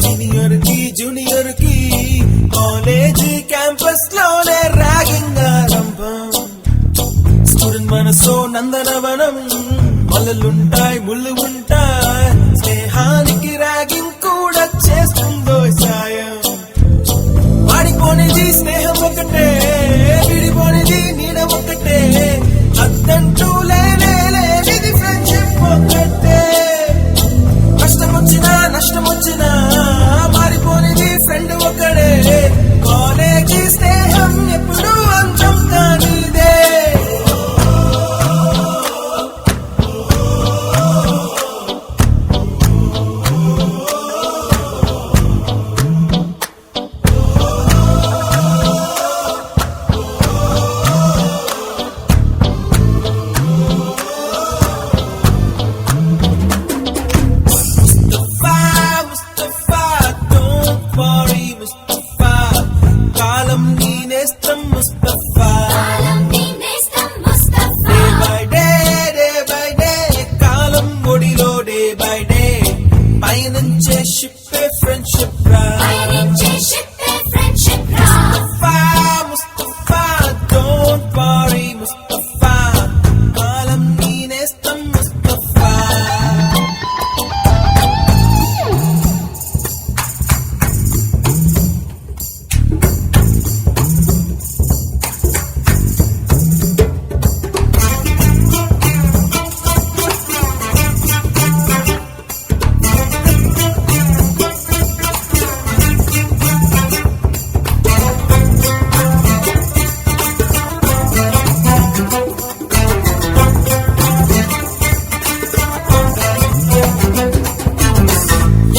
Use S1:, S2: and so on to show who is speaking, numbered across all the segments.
S1: Senior కి junior కి college campus లోనే ర్యాగింగ్ ఆరంభం. స్టూడెంట్ మనసో నందనవనం, మల్లలుంటాయి ముళ్ళు ఉంటాయి, స్నేహానికి ర్యాగింగ్ కూడా చేస్తుందో సాయం. వాడిపోనిది స్నేహం ఒకటే, విడిపోనిది నీడ ఒకటే, అద్దంటూ లేనిది ఫ్రెండ్షిప్ ఒకటే. కష్టం వచ్చినా నష్టం వచ్చినా మారిపోనిది ఫ్రెండ్ ఒకడే, కాలేజీ స్నేహం ఎప్పుడు అంతం కానిదే.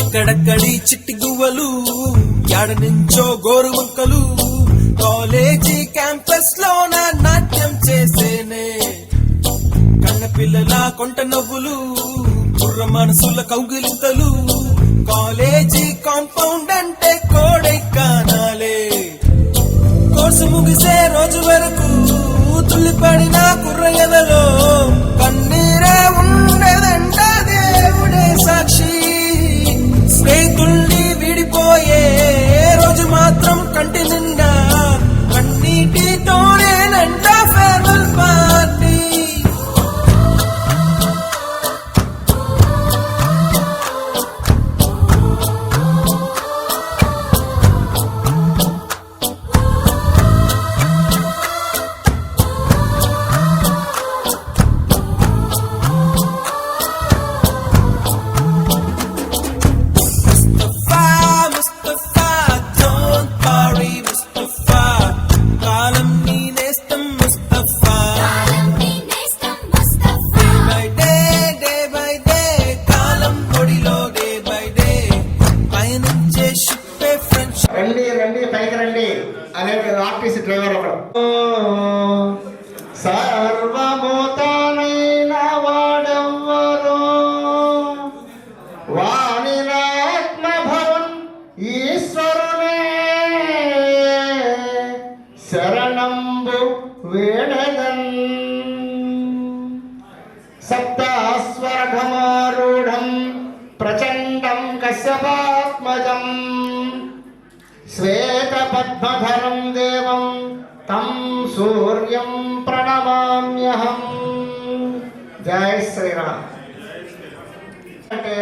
S1: ఎక్కడక్కడి చిట్టి గువ్వలు, యాడ నుంచో గోరు వంకలు, కాలేజీ క్యాంపస్ లోన నాట్యం చేసేనే. కన్న పిల్లల కొంట నవ్వులు, కుర్ర మనసుల కౌగిలింతలు, కాలేజీ కాంపౌండ్ అంటే కోడై కానాలే. కోర్సు ముగిసే రోజు వరకు తుల్లిపడిన కుర్ర ఎదలో కన్నీరే ఉండేదంట దేవుడే సాక్షి. స్నేహితుల్ని విడిపోయే రోజు మాత్రం కంటి నిండా కన్నీటితోనేనంట ఫేర్వెల్ పార్టీ.
S2: రండి రండి పైకి రండి అనే ఆర్టీసీ డ్రైవర్ ఒకడు. సర్వభూతానైన వాడెవ్వరో వాణిరాత్మభవన్ ఈశ్వరునే శరణంబు వేడదన్. సప్తాస్వరఘమారూఢం ప్రచండం కశ్యపాత్మజం శ్వేత పద్మధరం దేవం తం సూర్యం ప్రణమామ్యహం. జై శ్రీరామ్. అంటే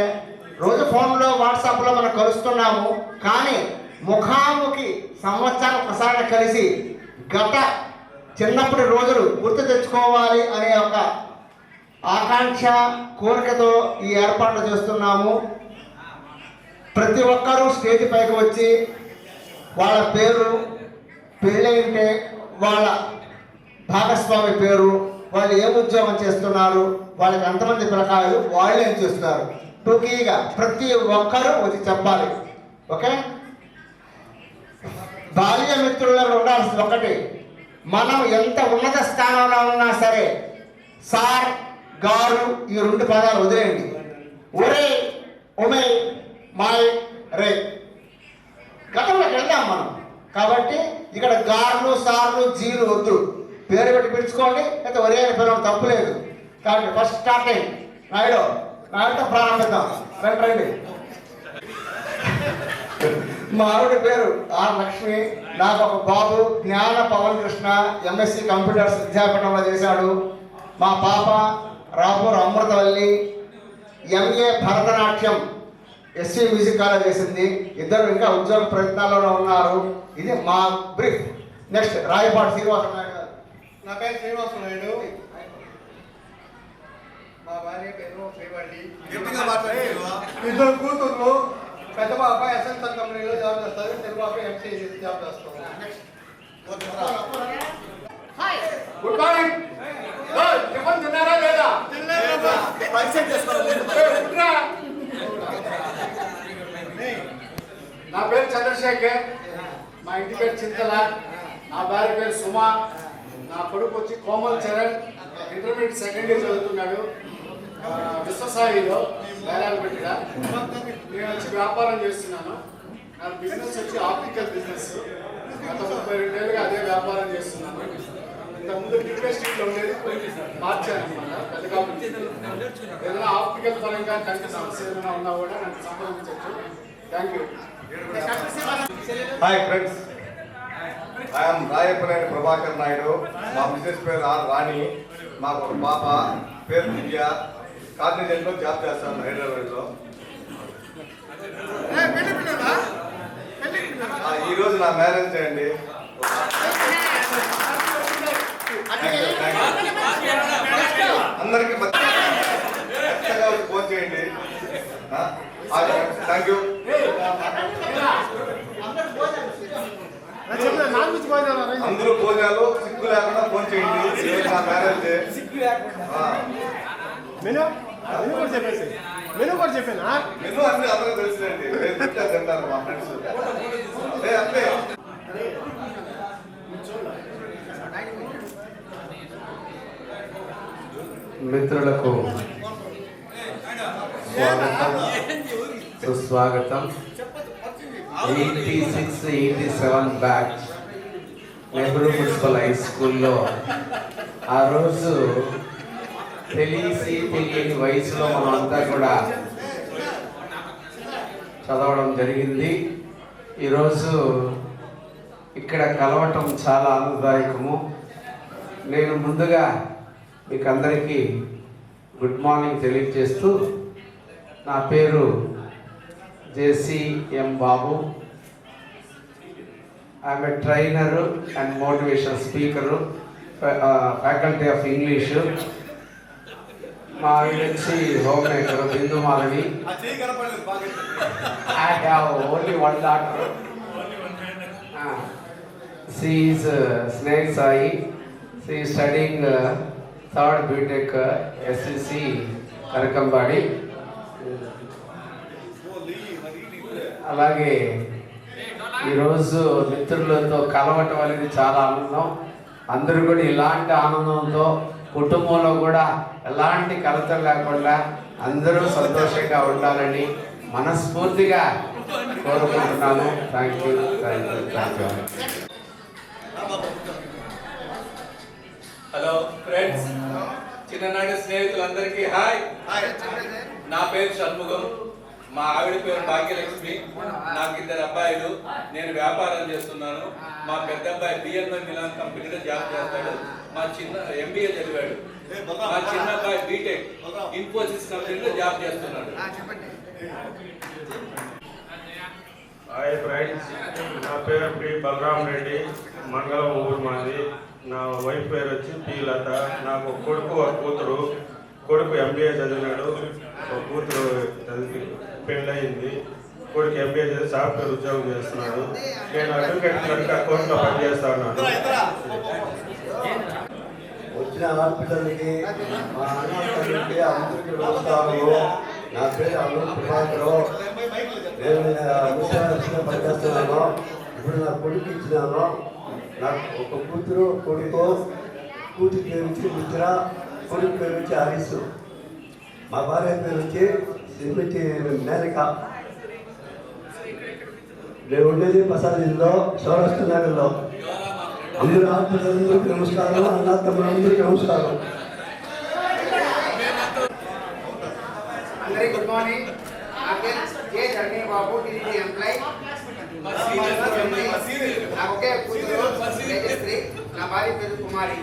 S2: రోజు ఫోన్లో వాట్సాప్లో మనం కలుస్తున్నాము, కానీ ముఖాముఖి సంవత్సరం ఒకసారి కలిసి గత చిన్నప్పటి రోజులు గుర్తు తెచ్చుకోవాలి అనే ఒక ఆకాంక్ష కోరికతో ఈ ఏర్పాట్లు చేస్తున్నాము. ప్రతి ఒక్కరూ స్టేజ్ పైకి వచ్చి వాళ్ళ పేరు, పెళ్ళైంటే వాళ్ళ భాగస్వామి పేరు, వాళ్ళు ఏం ఉద్యోగం చేస్తున్నారు, వాళ్ళకి ఎంతమంది పిల్లకాయలు, వాళ్ళు ఏం చేస్తున్నారు, టూకీగా ప్రతి ఒక్కరూ వచ్చి చెప్పాలి. ఓకే, బాల్య మిత్రులలో ఉండాల్సింది ఒకటి, మనం ఎంత ఉన్నత స్థానంలో ఉన్నా సరే సార్ గారు ఈ రెండు పదాలు వదిలేయండి. ఒరే ఒమే మాయ్ రే గతంలోకి వెళ్దాం మనం. కాబట్టి ఇక్కడ గార్లు సార్లు జీలు వద్దు, పేరు పెట్టి పిలుచుకోండి, అయితే ఒరే అని పిలవడం తప్పు లేదు. కాబట్టి ఫస్ట్ స్టార్టింగ్ నాయుడుతో ప్రారంభిద్దాం. రండి రండి. మా ఆవిడ పేరు ఆర్ లక్ష్మి. నాకు ఒక బాబు జ్ఞాన పవన్ కృష్ణ ఎంఎస్సి కంప్యూటర్స్ విద్యాపీఠంలో చేశాడు. మా పాప Rapur Amruthavalli MA Bharatanatyam SV music college చేసింది. ఇద్దరు ఇంకా ఉద్యోగ ప్రయత్నాల్లో ఉన్నారు. ఇది మా బ్రీఫ్. నెక్స్ట్ రాయపాటి శ్రీనివాస నాయుడు గారు.
S3: నా పేరు శ్రీనివాస నాయుడు. మా భార్య పేరు శ్రీవాణి. ఇద్దరు కూతుర్లు. పెద్ద బాబాయ్ ఎస్ఎన్సర్ కంపెనీలో జాబ్ చేస్తారు. చిన్న బాబాయ్ ఎంసీ జాబ్ చేస్తారు.
S4: Good morning. టిఫిన్ తిన్నారా లేదా? నా పేరు చంద్రశేఖర్. మా ఇంటి పేరు చింతల. నా భార్య పేరు సుమా. నా కొడుకు వచ్చి Komal Charan. Intermediate second year చదువుతున్నాడు విశ్వసాయిలో బేరాలపేటగా. నేను వచ్చి వ్యాపారం చేస్తున్నాను. నా బిజినెస్ వచ్చి ఆప్టికల్ బిజినెస్. గత 32 ఏళ్ళుగా అదే వ్యాపారం చేస్తున్నాను. ఇంతకుముందు యూనివర్సిటీలో ఉండేది మార్చాను అనమాట. పెద్ద కంపెనీ. ఏదైనా ఆప్టికల్ పరంగా కంటి సమస్య ఏదైనా ఉన్నా కూడా నన్ను సంప్రదించవచ్చు. Thank you.
S5: Hi friends, I'm Rayapaneni Prabhakar Naidu. మా మిసెస్ పేరు ఆర్ రాణి. మాకు ఒక పాప పేరు దివ్య. కాగ్నిజెంట్లో జాబ్ చేస్తాను హైదరాబాద్లో. ఈరోజు నా మ్యారేజ్ చేయండి. అందరికీ ఖచ్చితంగా ఫోన్ చేయండి. Thank you. అందరూ భోజనాలు సిగ్గు లేకుండా ఫోన్ చేయండి. నా మ్యారేజ్ మెను అన్ని అందరూ తెలుసులేండి. తింటారు మా ఫ్రెండ్స్. అంతే.
S6: మిత్రులకు స్వాగతం, సుస్వాగతం. 86-87 బ్యాచ్ నెహ్రూ మున్సిపల్ హై స్కూల్లో ఆ రోజు తెలియని వయసులో మనమంతా కూడా చదవడం జరిగింది. ఈరోజు ఇక్కడ కలవటం చాలా ఆనందదాయకము. నేను ముందుగా మీకు అందరికీ గుడ్ మార్నింగ్ తెలియజేస్తూ, నా పేరు JCM Babu. I'm a trainer and motivation speaker, faculty of English. మా నుంచి home maker Bindu Madhavi. I have only one daughter. She is స్నేక్ Sai. She is studying third BTech SCC Karakambadi. అలాగే ఈరోజు మిత్రులతో కలవటం అనేది చాలా ఆనందం. అందరూ కూడా ఇలాంటి ఆనందంతో కుటుంబంలో కూడా ఎలాంటి కలతలు లేకుండా అందరూ సంతోషంగా ఉండాలని మనస్ఫూర్తిగా కోరుకుంటున్నాను. Thank you.
S7: హలో ఫ్రెండ్స్, చిన్ననాటి స్నేహితులందరికీ హాయ్. నా పేరు షణ్ముఖం. మా ఆవిడ పేరు భాగ్యలక్ష్మి. నాకు 2 అబ్బాయిలు. నేను వ్యాపారం చేస్తున్నాను. మా పెద్ద అబ్బాయి బిఎన్ఎం మిలాన్ కంపెనీలో జాబ్ చేస్తాడు. మా చిన్న ఎంబీఏ చదివాడు. మా చిన్న అబ్బాయి బీటెక్ ఇన్ఫోసిస్ కంపెనీలో జాబ్ చేస్తున్నాడు.
S8: హాయ్ ఫ్రెండ్స్, నా పేరు పి బలరాం రెడ్డి. మంగళం ఊరు మాది. నా వైఫ్ పేరు వచ్చి పి లత. నాకు ఒక కొడుకు ఒక కూతురు. కొడుకు ఎంబీఏ చదివినాడు. ఒక కూతురు చదివి పెళ్ళయింది. కొడుకు ఎంబీఏ చదివి సాఫ్ట్వేర్ ఉద్యోగం చేస్తున్నాడు. నేను అడ్వకేట్ కనుక కోర్టులో పనిచేస్తా ఉన్నాను.
S9: వచ్చిన హాస్పిటల్కి మా అన్నకి అందరికీ నమస్కారము. నా పేరు అమృత ప్రభాకరు. నేను ముఖ్యమంత్రిగా పనిచేస్తున్నాను. ఇప్పుడు నా కొడుకు ఇచ్చినాను. నాకు ఒక కూతురు కొడుకు. కూతురు పేరు వచ్చి మిత్ర, కొడుకు పేరు వచ్చి హరీష్. మా భార్య పేరు వచ్చి శ్రీమతి మేనక. నేను ఉండేది ప్రసాదిలో సౌరాష్ట్ర నగర్లో. అందరూ హాస్పిటల్ నమస్కారం. అన్నా తమ్ములందరికీ నమస్కారం.
S2: అందరికీ గుడ్ మార్నింగ్. నా పేరు జే ధర్మీ బాబు, టీడీపీ ఎంప్లాయ్. నాకు ఒకే కూతురు తేజశ్రీ, నా భార్య పేరు కుమారి.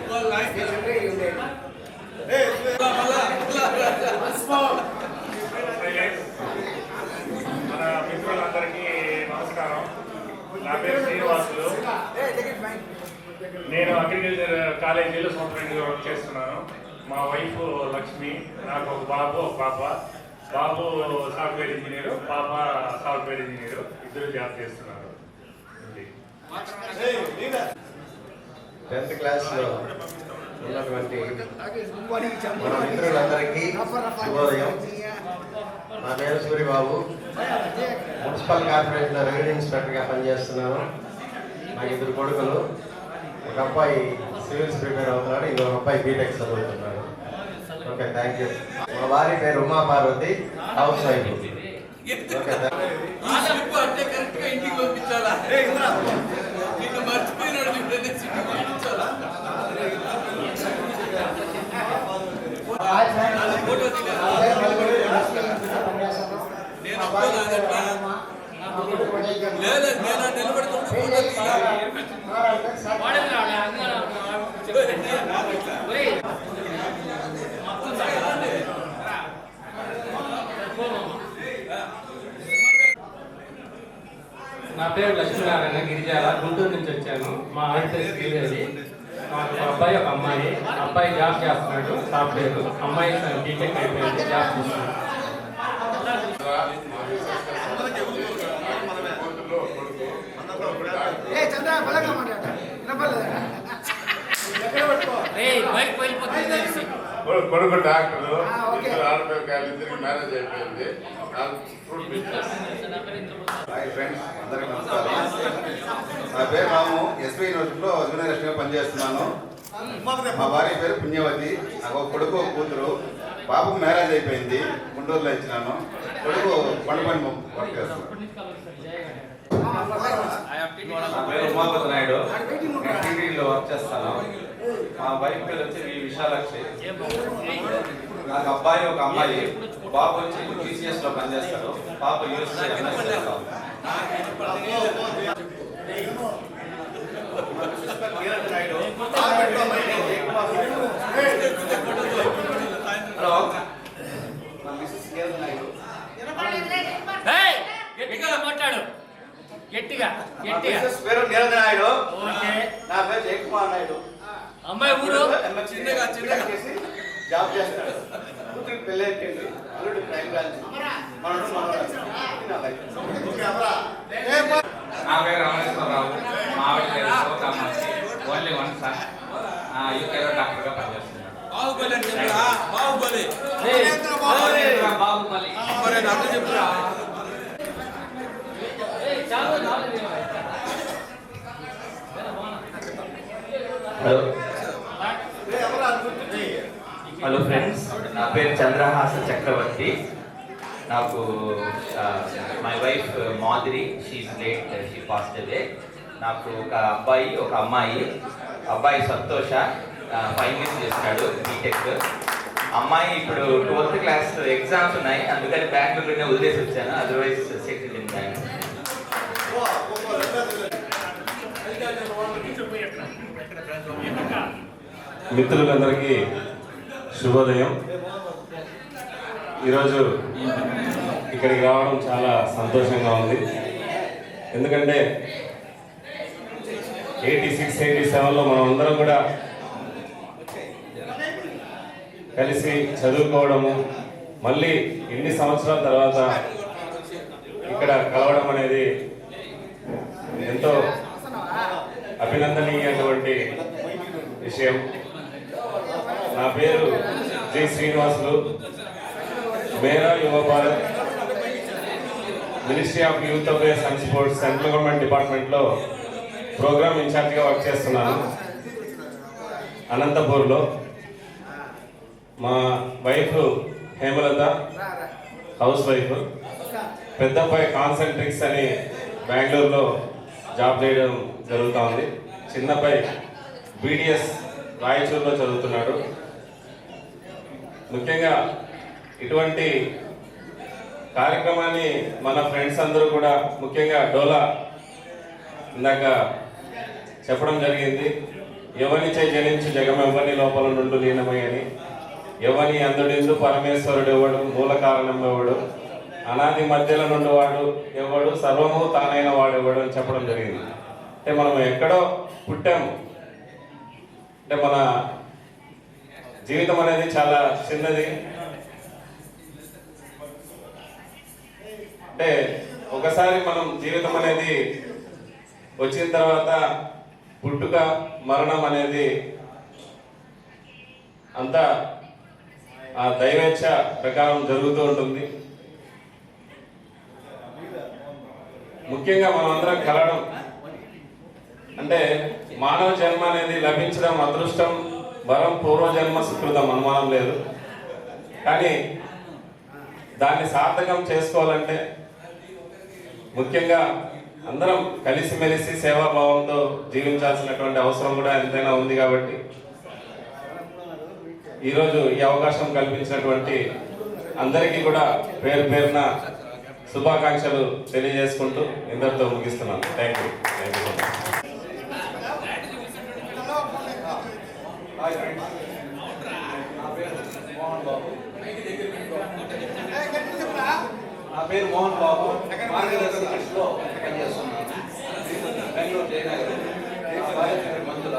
S2: ఉండేది
S8: మన మిత్రులందరికీ నమస్కారం. నా పేరు శ్రీనివాసులు. నేను అగ్రికల్చర్ కాలేజీలో సూపరింటెండెంట్గా వర్క్ చేస్తున్నాను. మా వైఫ్ లక్ష్మి, నాకు ఒక బాబు ఒక పాప. బాబు సాఫ్ట్వేర్ ఇంజనీరు, పాప సాఫ్ట్వేర్ ఇంజనీరు, ఇద్దరు జాబ్ చేస్తున్నారు.
S9: 10th క్లాస్లో ఉన్నటువంటి మన మిత్రులందరికీ శుభోదయం. నా పేరు సూరిబాబు, మున్సిపల్ కార్పొరేషన్లో రెవెన్యూ ఇన్స్పెక్టర్గా పనిచేస్తున్నాను. నాకు 2 కొడుకులు, ఒక అబ్బాయి సివిల్స్ ప్రిపేర్ అవుతున్నాడు, ఇంకొక అబ్బాయి బీటెక్ చదువుతున్నాడు. Okay, thank you. మా భార్య పేరు Uma Parvati, house wife. Okay,
S7: అంటే కరెక్ట్ గా ఇంటికి పంపించాలా? నిన్ను మర్చిపోయినాడు, ఇంటికి పంపించాలా? ఫోటో నేను లేదు, నేను నిలబడుతుంటే
S10: నా పేరు లక్ష్మీనారాయణ, గిరిజాల, గుంటూరు నుంచి వచ్చాను. మా ఆవిడ పేరు శ్రీదేవి. మాకు ఒక అబ్బాయి ఒక అమ్మాయి. అబ్బాయి జాబ్ చేస్తున్నాడు సాఫ్ట్వేర్, అమ్మాయి బీటెక్ అయిపోయింది, జాబ్ చేస్తున్నాడు.
S5: కొడుకు డాక్టరు, ఆడపిల్లకి మ్యారేజ్ అయిపోయింది. Fruit business. హాయ్ ఫ్రెండ్స్, అందరికీ నమస్కారం. నా పేరు రాము, ఎస్పీ యూనివర్సిటీలో జూనియర్ పనిచేస్తున్నాను. మా భార్య పేరు పుణ్యవతి, నాకు ఒక కొడుకు ఒక కూతురు. బాబుకు మ్యారేజ్ అయిపోయింది, గుంటూరులో ఇచ్చినాను. కొడుకు పండుపని వర్క్ చేస్తున్నాను.
S11: నా పేరు ఉమాపతి నాయుడు, టీటీడీలో వర్క్ చేస్తాను. మా వైఫ్ పేరు వచ్చి విశాలాక్షి. నాకు అబ్బాయి ఒక అమ్మాయి. బాబు వచ్చి TCS లో పనిచేస్తాడు, పాప యూఎస్లో ఎంఎస్ చేస్తాం. హలో, నా మిస్సెస్ కీరన్ నాయుడు.
S10: మాట్లాడు గట్టిగా.
S11: నా మిస్సెస్ పేరు కీరన్ నాయుడు. నా పేరు జయకుమార్ నాయుడు.
S10: అమ్మాయి ఊరు
S11: చిన్నగా చేసి జాబ్ చేస్తాడు. కూతురికి పెళ్ళి అయిపోయింది, అల్లుడు క్రైమ్ బ్రాంచ్.
S6: నా పేరు రామేశ్వరరావు, మా ఆవిడ పేరు శివకామ. ఓన్లీ 1 సన్, యూకేలో డాక్టర్గా పనిచేస్తున్నాడు.
S7: బాహుబలి
S10: బాబుమలి.
S7: చెప్తున్నా.
S11: హలో ఫ్రెండ్స్, నా పేరు చంద్రహాస చక్రవర్తి. నాకు my wife Madhuri, she is late, she passed away. నాకు ఒక అబ్బాయి ఒక అమ్మాయి. అబ్బాయి సంతోష, ఫైనల్ చేస్తాడు బీటెక్. అమ్మాయి ఇప్పుడు 12th క్లాస్ ఎగ్జామ్స్ ఉన్నాయి, అందుకని బెంగళూరులోనే వదిలేసి వచ్చాను. Otherwise settle in Bengaluru.
S8: మిత్రులందరికీ శుభోదయం. ఈరోజు ఇక్కడికి రావడం చాలా సంతోషంగా ఉంది. ఎందుకంటే 86, 87లో మనం అందరం కూడా కలిసి చదువుకోవడము, మళ్ళీ ఎన్ని సంవత్సరాల తర్వాత ఇక్కడ కలవడం అనేది ఎంతో అభినందనీయటువంటి విషయం. నా పేరు జి శ్రీనివాసులు, మేరా యువ Bharat, ministry of youth affairs and sports, central government డిపార్ట్మెంట్లో ప్రోగ్రామ్ ఇన్ఛార్జ్గా వర్క్ చేస్తున్నాను అనంతపూర్లో. మా వైఫ్ హేమలత, హౌస్ వైఫ్. పెద్ద అబ్బాయి కాన్సెంట్రిక్స్ అని బెంగళూరులో జాబ్ చేయడం జరుగుతూ ఉంది. చిన్న అబ్బాయి BDS రాయచూరులో చదువుతున్నాడు. ముఖ్యంగా ఇటువంటి కార్యక్రమాన్ని మన ఫ్రెండ్స్ అందరూ కూడా, ముఖ్యంగా డోలా ఇందాక చెప్పడం జరిగింది. ఎవనిచే జనించు జగమెవ్వని లోపల నుండి లీనమై అని. ఎవని అందుడిందు పరమేశ్వరుడు ఎవడు, మూల కారణం ఎవడు, అనాది మధ్యలో నుండి వాడు ఎవడు, సర్వము తానైన వాడు ఎవడు అని చెప్పడం జరిగింది. అంటే మనం ఎక్కడో పుట్టాము, అంటే మన జీవితం అనేది చాలా చిన్నది. అంటే ఒకసారి మనం జీవితం అనేది వచ్చిన తర్వాత పుట్టుక మరణం అనేది అంతా ఆ దైవేచ్ఛ ప్రకారం జరుగుతూ ఉంటుంది. ముఖ్యంగా మనం అందరం కలవడం అంటే మానవ జన్మ అనేది లభించడం అదృష్టం, వరం, పూర్వజన్మ సుకృతం, అనుమానం లేదు. కానీ దాన్ని సార్థకం చేసుకోవాలంటే ముఖ్యంగా అందరం కలిసిమెలిసి సేవాభావంతో జీవించాల్సినటువంటి అవసరం కూడా ఎంతైనా ఉంది. కాబట్టి ఈరోజు ఈ అవకాశం కల్పించినటువంటి అందరికీ కూడా పేరు పేరున శుభాకాంక్షలు తెలియజేసుకుంటూ ఇందరితో ముగిస్తున్నాను. Thank you.
S7: నా పేరు మోహన్ బాబు, మార్గదర్శిలో పనిచేస్తున్నాను, బెంగళూరు జయనగర్. నా భార్య పేరు మంజుల,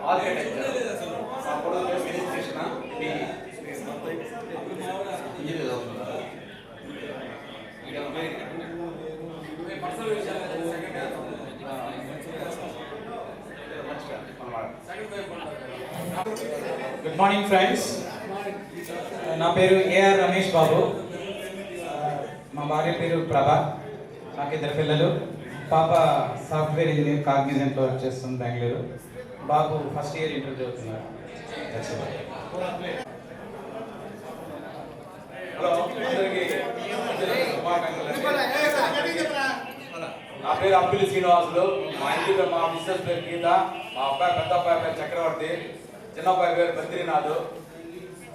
S7: ఆర్కిటెక్చర్. నా కొడుకు పేరు వినీత్ కృష్ణ, ఇంజనీర్ అవుతున్నారు.
S12: Good morning friends. నా పేరు ఏఆర్ రమేష్ బాబు. మా భార్య పేరు ప్రభ. నాకు 2 పిల్లలు. పాప సాఫ్ట్వేర్ ఇంజనీర్ కాగ్నిజెంట్లో వర్క్ చేస్తుంది బెంగళూరు. బాబు ఫస్ట్ ఇయర్ ఇంటర్ చదువుతున్నారు.
S7: నా పేరు అబ్బిలి శ్రీనివాసులు. మా ఇంటి పేరు, మా మిస్సెస్ పేరు గీత. మా అబ్బాయి పెద్ద అబ్బాయి పేరు చక్రవర్తి. చిన్న అబ్బాయి పేరు బద్రీనాథ్.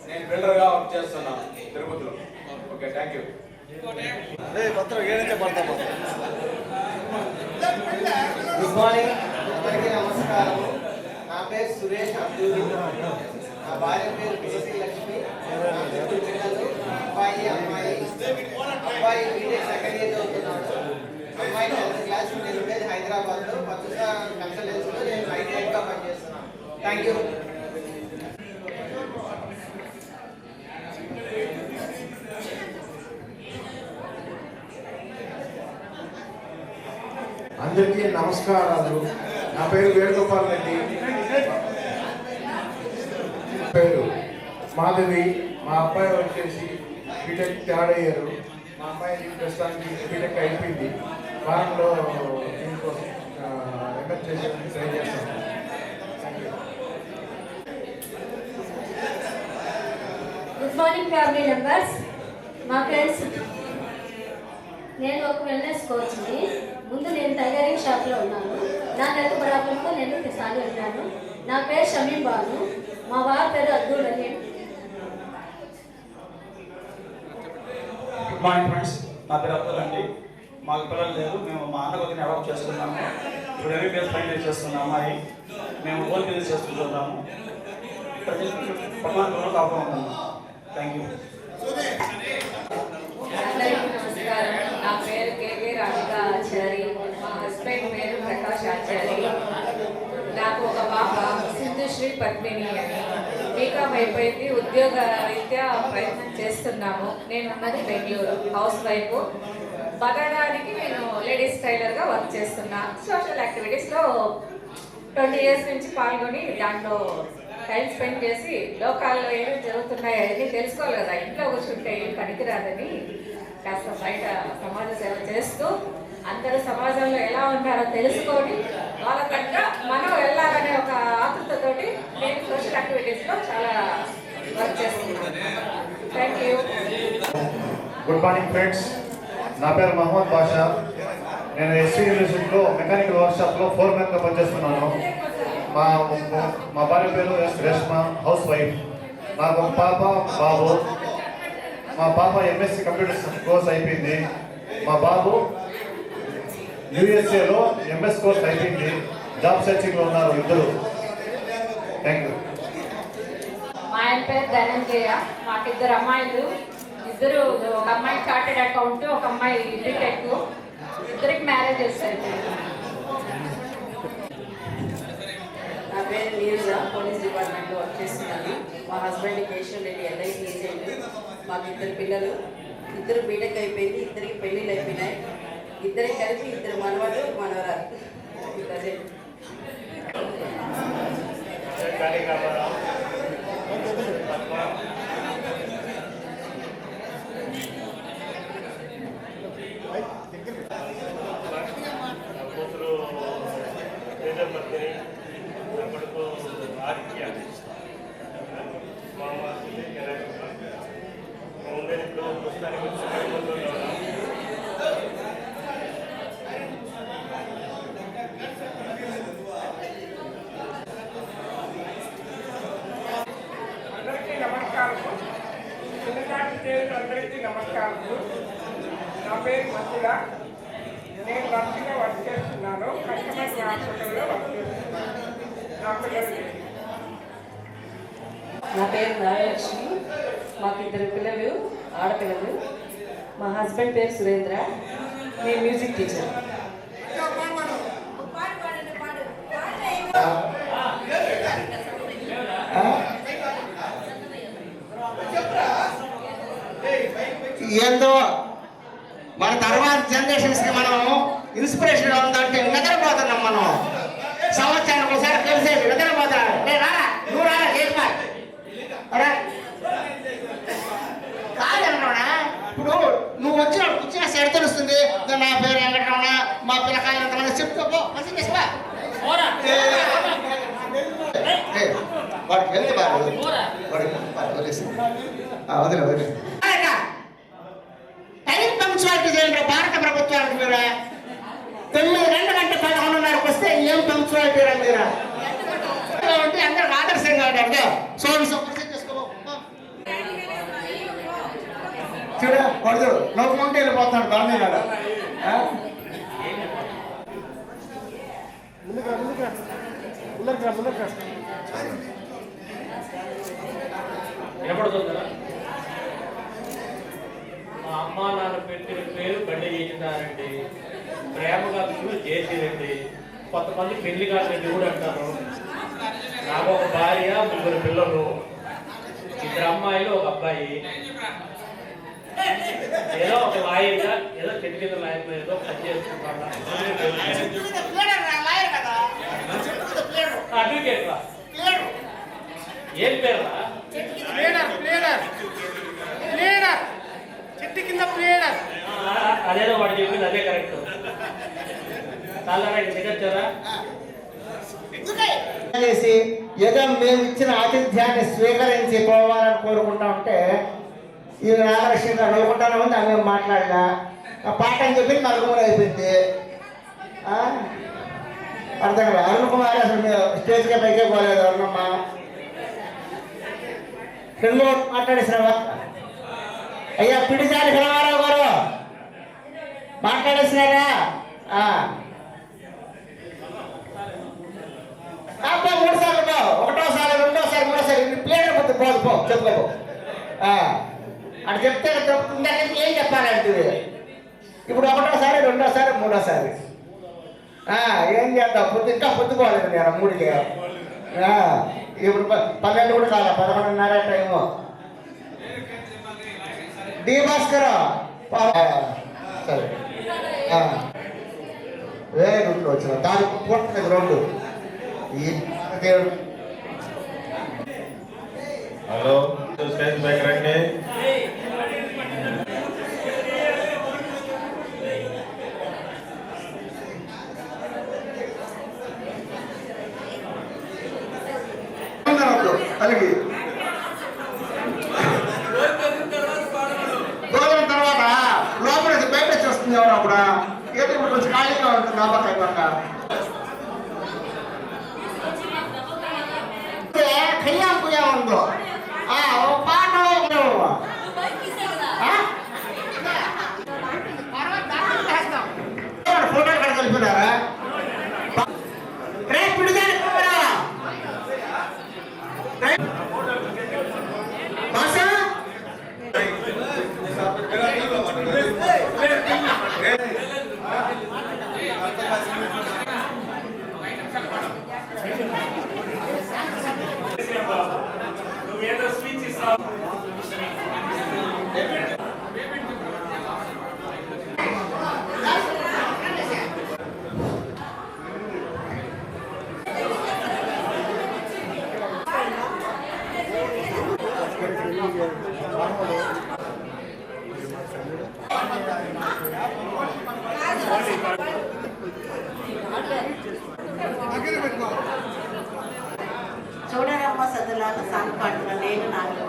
S7: నేను బిల్డర్గా వర్క్ చేస్తున్నాను తిరుపతిలో. Okay, thank you.
S2: Good morning, అందరికీ నమస్కారం. నా పేరు సురేష్ అబ్దుల్. నా భార్య పేరు కేసీ లక్ష్మి. నా 2 పిల్లలు, అబ్బాయి, అమ్మాయి. అబ్బాయి బీటెక్ సెకండ్ ఇయర్ చదువుతున్నాడు. అమ్మాయి 10th క్లాస్. నేను ఉండేది హైదరాబాద్లో పత్రికా కన్సల్టెన్సీలో. నేను ఐటీఐగా పనిచేస్తున్నాను. Thank you.
S3: అందరికీ నమస్కారాలు. నా పేరు వేణుగోపాల్ రెడ్డి. పేరు మాధవి. మా అబ్బాయి వచ్చేసి బీటెక్ 3rd ఇయర్. మా అమ్మాయి ప్రస్తుతానికి బీటెక్ అయిపోయింది. వారంలో దీనికోసం ఎంఎస్ చేసేందుకు ట్రై చేస్తాను.
S13: Good morning family members. మా ఫ్రెండ్స్, నేను ఒక వెల్నెస్ కోచ్ని. ముందు నేను టైలరింగ్ షాప్లో ఉన్నాను. నా నెలకు బరాబర్తో నేను సాగి వెళ్ళాను. నా పేరు షమీం బాను. మా వారి పేరు Abdul Rahim.
S12: Good morning friends. నా పేరు అబ్దుల్ అండి. మాకు పిల్లలు లేరు. మేము మా అన్నగొద్దని అడాప్ట్ చేస్తున్నాము. ఇప్పుడు ఎంబీబీఎస్ ఫైనల్ చేస్తున్నాము. అమ్మాయి మేము ఓన్ బిజినెస్ చేసుకుంటున్నాము. పట్టణంలో కాపురం ఉన్నాము. Thank you.
S14: అందరికీ నమస్కారం. నా పేరు కేకే రాధిక ఆచారి. మా హస్బెండ్ పేరు ప్రకాష్ ఆచారి. నాకు ఒక పాప సింధుశ్రీ పద్మిని అని. బీకామ్ అయిపోయింది. ఉద్యోగ రీత్యా ప్రయత్నం చేస్తున్నాము. నేను ఉన్నది బెంగళూరు, హౌస్ వైఫ్. బతకడానికి నేను లేడీస్ టైలర్గా వర్క్ చేస్తున్నా. సోషల్ యాక్టివిటీస్లో 20 years నుంచి పాల్గొని దాంట్లో టైం స్పెండ్ చేసి లోకాల్లో ఏమేమి జరుగుతున్నాయో అవన్నీ తెలుసుకోవాలి కదా. ఇంట్లో కూర్చుంటే ఏం పనికిరాదని కాస్త బయట సమాజ సేవ చేస్తూ అందరూ సమాజంలో ఎలా ఉన్నారో తెలుసుకొని వాళ్ళకంటే మనం వెళ్ళాలనే ఒక ఆతృతతోటి నేను సోషల్ యాక్టివిటీస్లో చాలా వర్క్ చేస్తున్నాను. Thank you.
S3: Good morning friends. నా పేరు మహమ్మద్ బాషా. నేను ఎస్సీ యూనివర్సిటీలో మెకానికల్ వర్క్షాప్లో ఫోర్మెన్గా పనిచేస్తున్నాను. మా భార్య పేరు ఎస్ రేష్మ, హౌస్ వైఫ్. నాకు ఒక పాప, బాబు. మా పాప ఎంఎస్సి కంప్యూటర్ కోర్స్ అయిపోయింది. మా బాబు యూఎస్ఏలో ఎంఎస్ కోర్స్ అయిపోయింది, జాబ్ సర్చింగ్లో ఉన్నారు ఇద్దరు. Thank you.
S14: మా ఆయన పేరు ధనంజయ. మాకు ఇద్దరు అమ్మాయిలు, ఇద్దరు, ఒక అమ్మాయి చార్టెడ్ అకౌంట్, ఒక అమ్మాయి బీటెక్. ఇద్దరికి మ్యారేజెస్ అయిపోయింది.
S15: నా పేరు నీరజ, పోలీస్ డిపార్ట్మెంట్లో వర్క్ చేస్తున్నాను. మా husband Keshav Reddy, LIC agent. మాకు ఇద్దరు పిల్లలు, ఇద్దరు బీటెక్ అయిపోయింది, ఇద్దరికి పెళ్ళిళ్ళు అయిపోయినాయి. ఇద్దరికి కలిపి ఇద్దరు మనవాళ్ళు మనవరాలు. ప్రజెంట్
S16: అందరికీ నమస్కారం. చిన్ననాటి స్నేహితులందరికీ నమస్కారం. నా పేరు మంజుల. నేను నర్సుగా వర్క్ చేస్తున్నాను. కస్టమర్ హాస్పిటల్లో వర్క్ చేస్తున్నాను. నా పిల్లలు
S15: నా పేరు నాగలక్ష్మి. మాకు ఇద్దరు పిల్లలు, ఆడపిల్లలు. మా హస్బెండ్ పేరు సురేంద్ర. నేను మ్యూజిక్ టీచర్.
S2: ఏందో మన తర్వాత జనరేషన్స్కి మనం ఇన్స్పిరేషన్ ఉందంటే నిద్రపోతున్నాం. మనం సంవత్సరానికి ఒకసారి కలిసేది నిద్రపోతున్నాడు. రారా, నువ్వు రారా, జయకుమార్ కాదన్నా. ఇప్పుడు నువ్వు వచ్చిన సెట్ తెలుస్తుంది. నా పేరు వెంకటరమణ, మా పిల్లకాయలు ఎంతమంది చెప్తావు, మంచి చేసుకో. వాడికి వెళ్తే బాగా వదిలేసి వదిలే టైం పంక్చువాలిటీ చేయండి భారత ప్రభుత్వానికి. మీరు 9 గంటల 11:30కి వస్తే ఏం పంక్చువాలిటీ రా మీరు అంటే అందరికి ఆదర్శంగా ఉంటారు. చూడ పడదు నవ్వుకుంటే వెళ్ళిపోతాడు బాగానే కాదు.
S10: వినపడుతుందా? మా అమ్మ నాన్న పెట్టిన పేరు బండి చేసినారండి. ప్రేమగా చేసిరండి. కొంతమంది పెళ్లి కాదండి కూడా అంటారు. నాకు ఒక భార్య, 3 పిల్లలు, 2 అమ్మాయిలు, 1 అబ్బాయి. ఏదో ఒక లాయర్గా, ఏదో చెట్టు కింద లాయర్లో ఏదో పని చేసుకుంటాను. అడ్వకేట్ రా. ఏం పేరు రా?
S16: చెట్టు కింద ప్లేడర్.
S10: అదేదో వాడు చెప్పింది అదే కరెక్ట్. చాలా దిగచ్చారా
S2: చేసి ఏదో మేము ఇచ్చిన ఆతిథ్యాన్ని స్వీకరించి పోవాలని కోరుకుంటా ఉంటే ఈ నాగలక్ష్మిగా నవ్వుకుంటానే ఉంది. ఆమె మాట్లాడలా, పాట అని చెప్పి 4 అయిపోయింది. అర్థం కదా. అరుణ్ కుమార్ అసలు స్టేజ్గా పైకే పోలేదు. అరుణమ్మ 2 మాట్లాడేసినావా? అయ్యా పిడిచారి రామారావు గారు మాట్లాడేసినారా? 3 సార్లు పో, 1వ సారి, 2వ సారి, 3వ సారి ప్లేట్ పోతే పోదు, పో చెప్పుకోపో. అటు చెప్తే ఇందాక ఏం చెప్పాలంటే ఇప్పుడు 1వ సారి, 2వ సారి, 3వ సారి ఏం చేద్దాం? ఇంకా పొద్దుకోలేదు నేను 3కి. ఇప్పుడు 12 కూడా కాదా, 11:30 టైము. డి భాస్కర్ సరే వేరే రూట్లో వచ్చిన దాని పుట్టిన 2 ఈ దేవుడు.
S8: హలో, స్టేజ్ పైకి రండి.
S2: అలాగే రోజుల తర్వాత లోపల బయట వచ్చేస్తుంది. ఎవరు అప్పుడు ఏదో ఇప్పుడు కొంచెం ఖాళీగా ఉంటుంది. ఖయ్యా పుయ్యా ఉందో పాట ఫోటోలు కడగలి వెళ్ళిపోయినారా? రేపు విడుదల పోరా. భాషా
S8: నువ్వేదో స్పీచ్ ఇస్తావు.
S15: చూడరమ్మ సదులాల సాంగ్ పాడుతున్నా నేను నాకు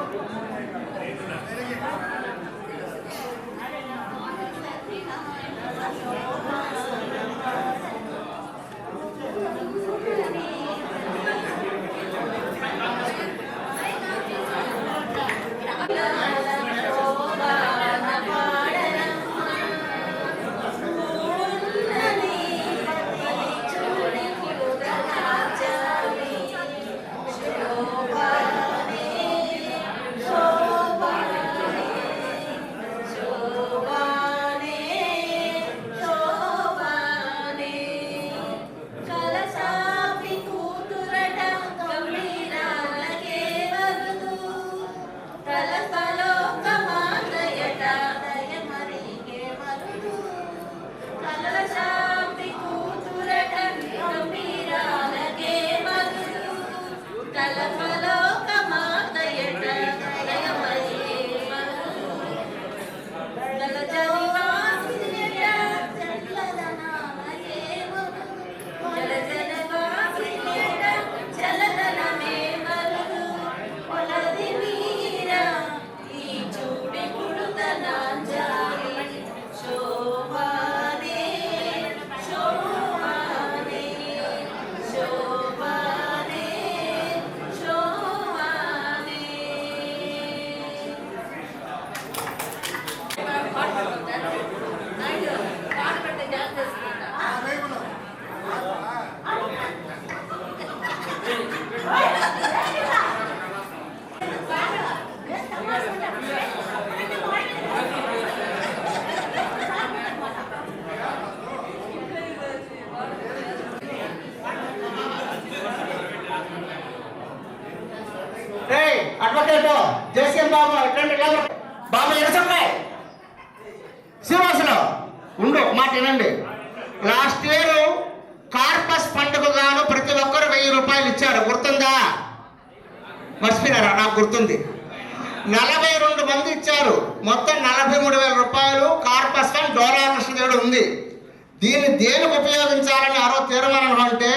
S2: అడ్వకేట్ జేసీఎం బాబు ఇట్లాంటి బాబు ఎడసొక్కాయి శ్రీనివాసులు ఉండు మాట వినండి. లాస్ట్ ఇయర్ కార్పస్ పండుగ గాను ప్రతి ఒక్కరు 1000 రూపాయలు ఇచ్చారు, గుర్తుందా? మర్చిపోయినారా? నాకు గుర్తుంది. 42 మంది ఇచ్చారు, మొత్తం 43,000 రూపాయలు కార్పస్ ఫండ్ డోలా కృష్ణదేవుడు ఉంది. దీన్ని దేనికి ఉపయోగించాలని ఆ రోజు తీర్మానం అంటే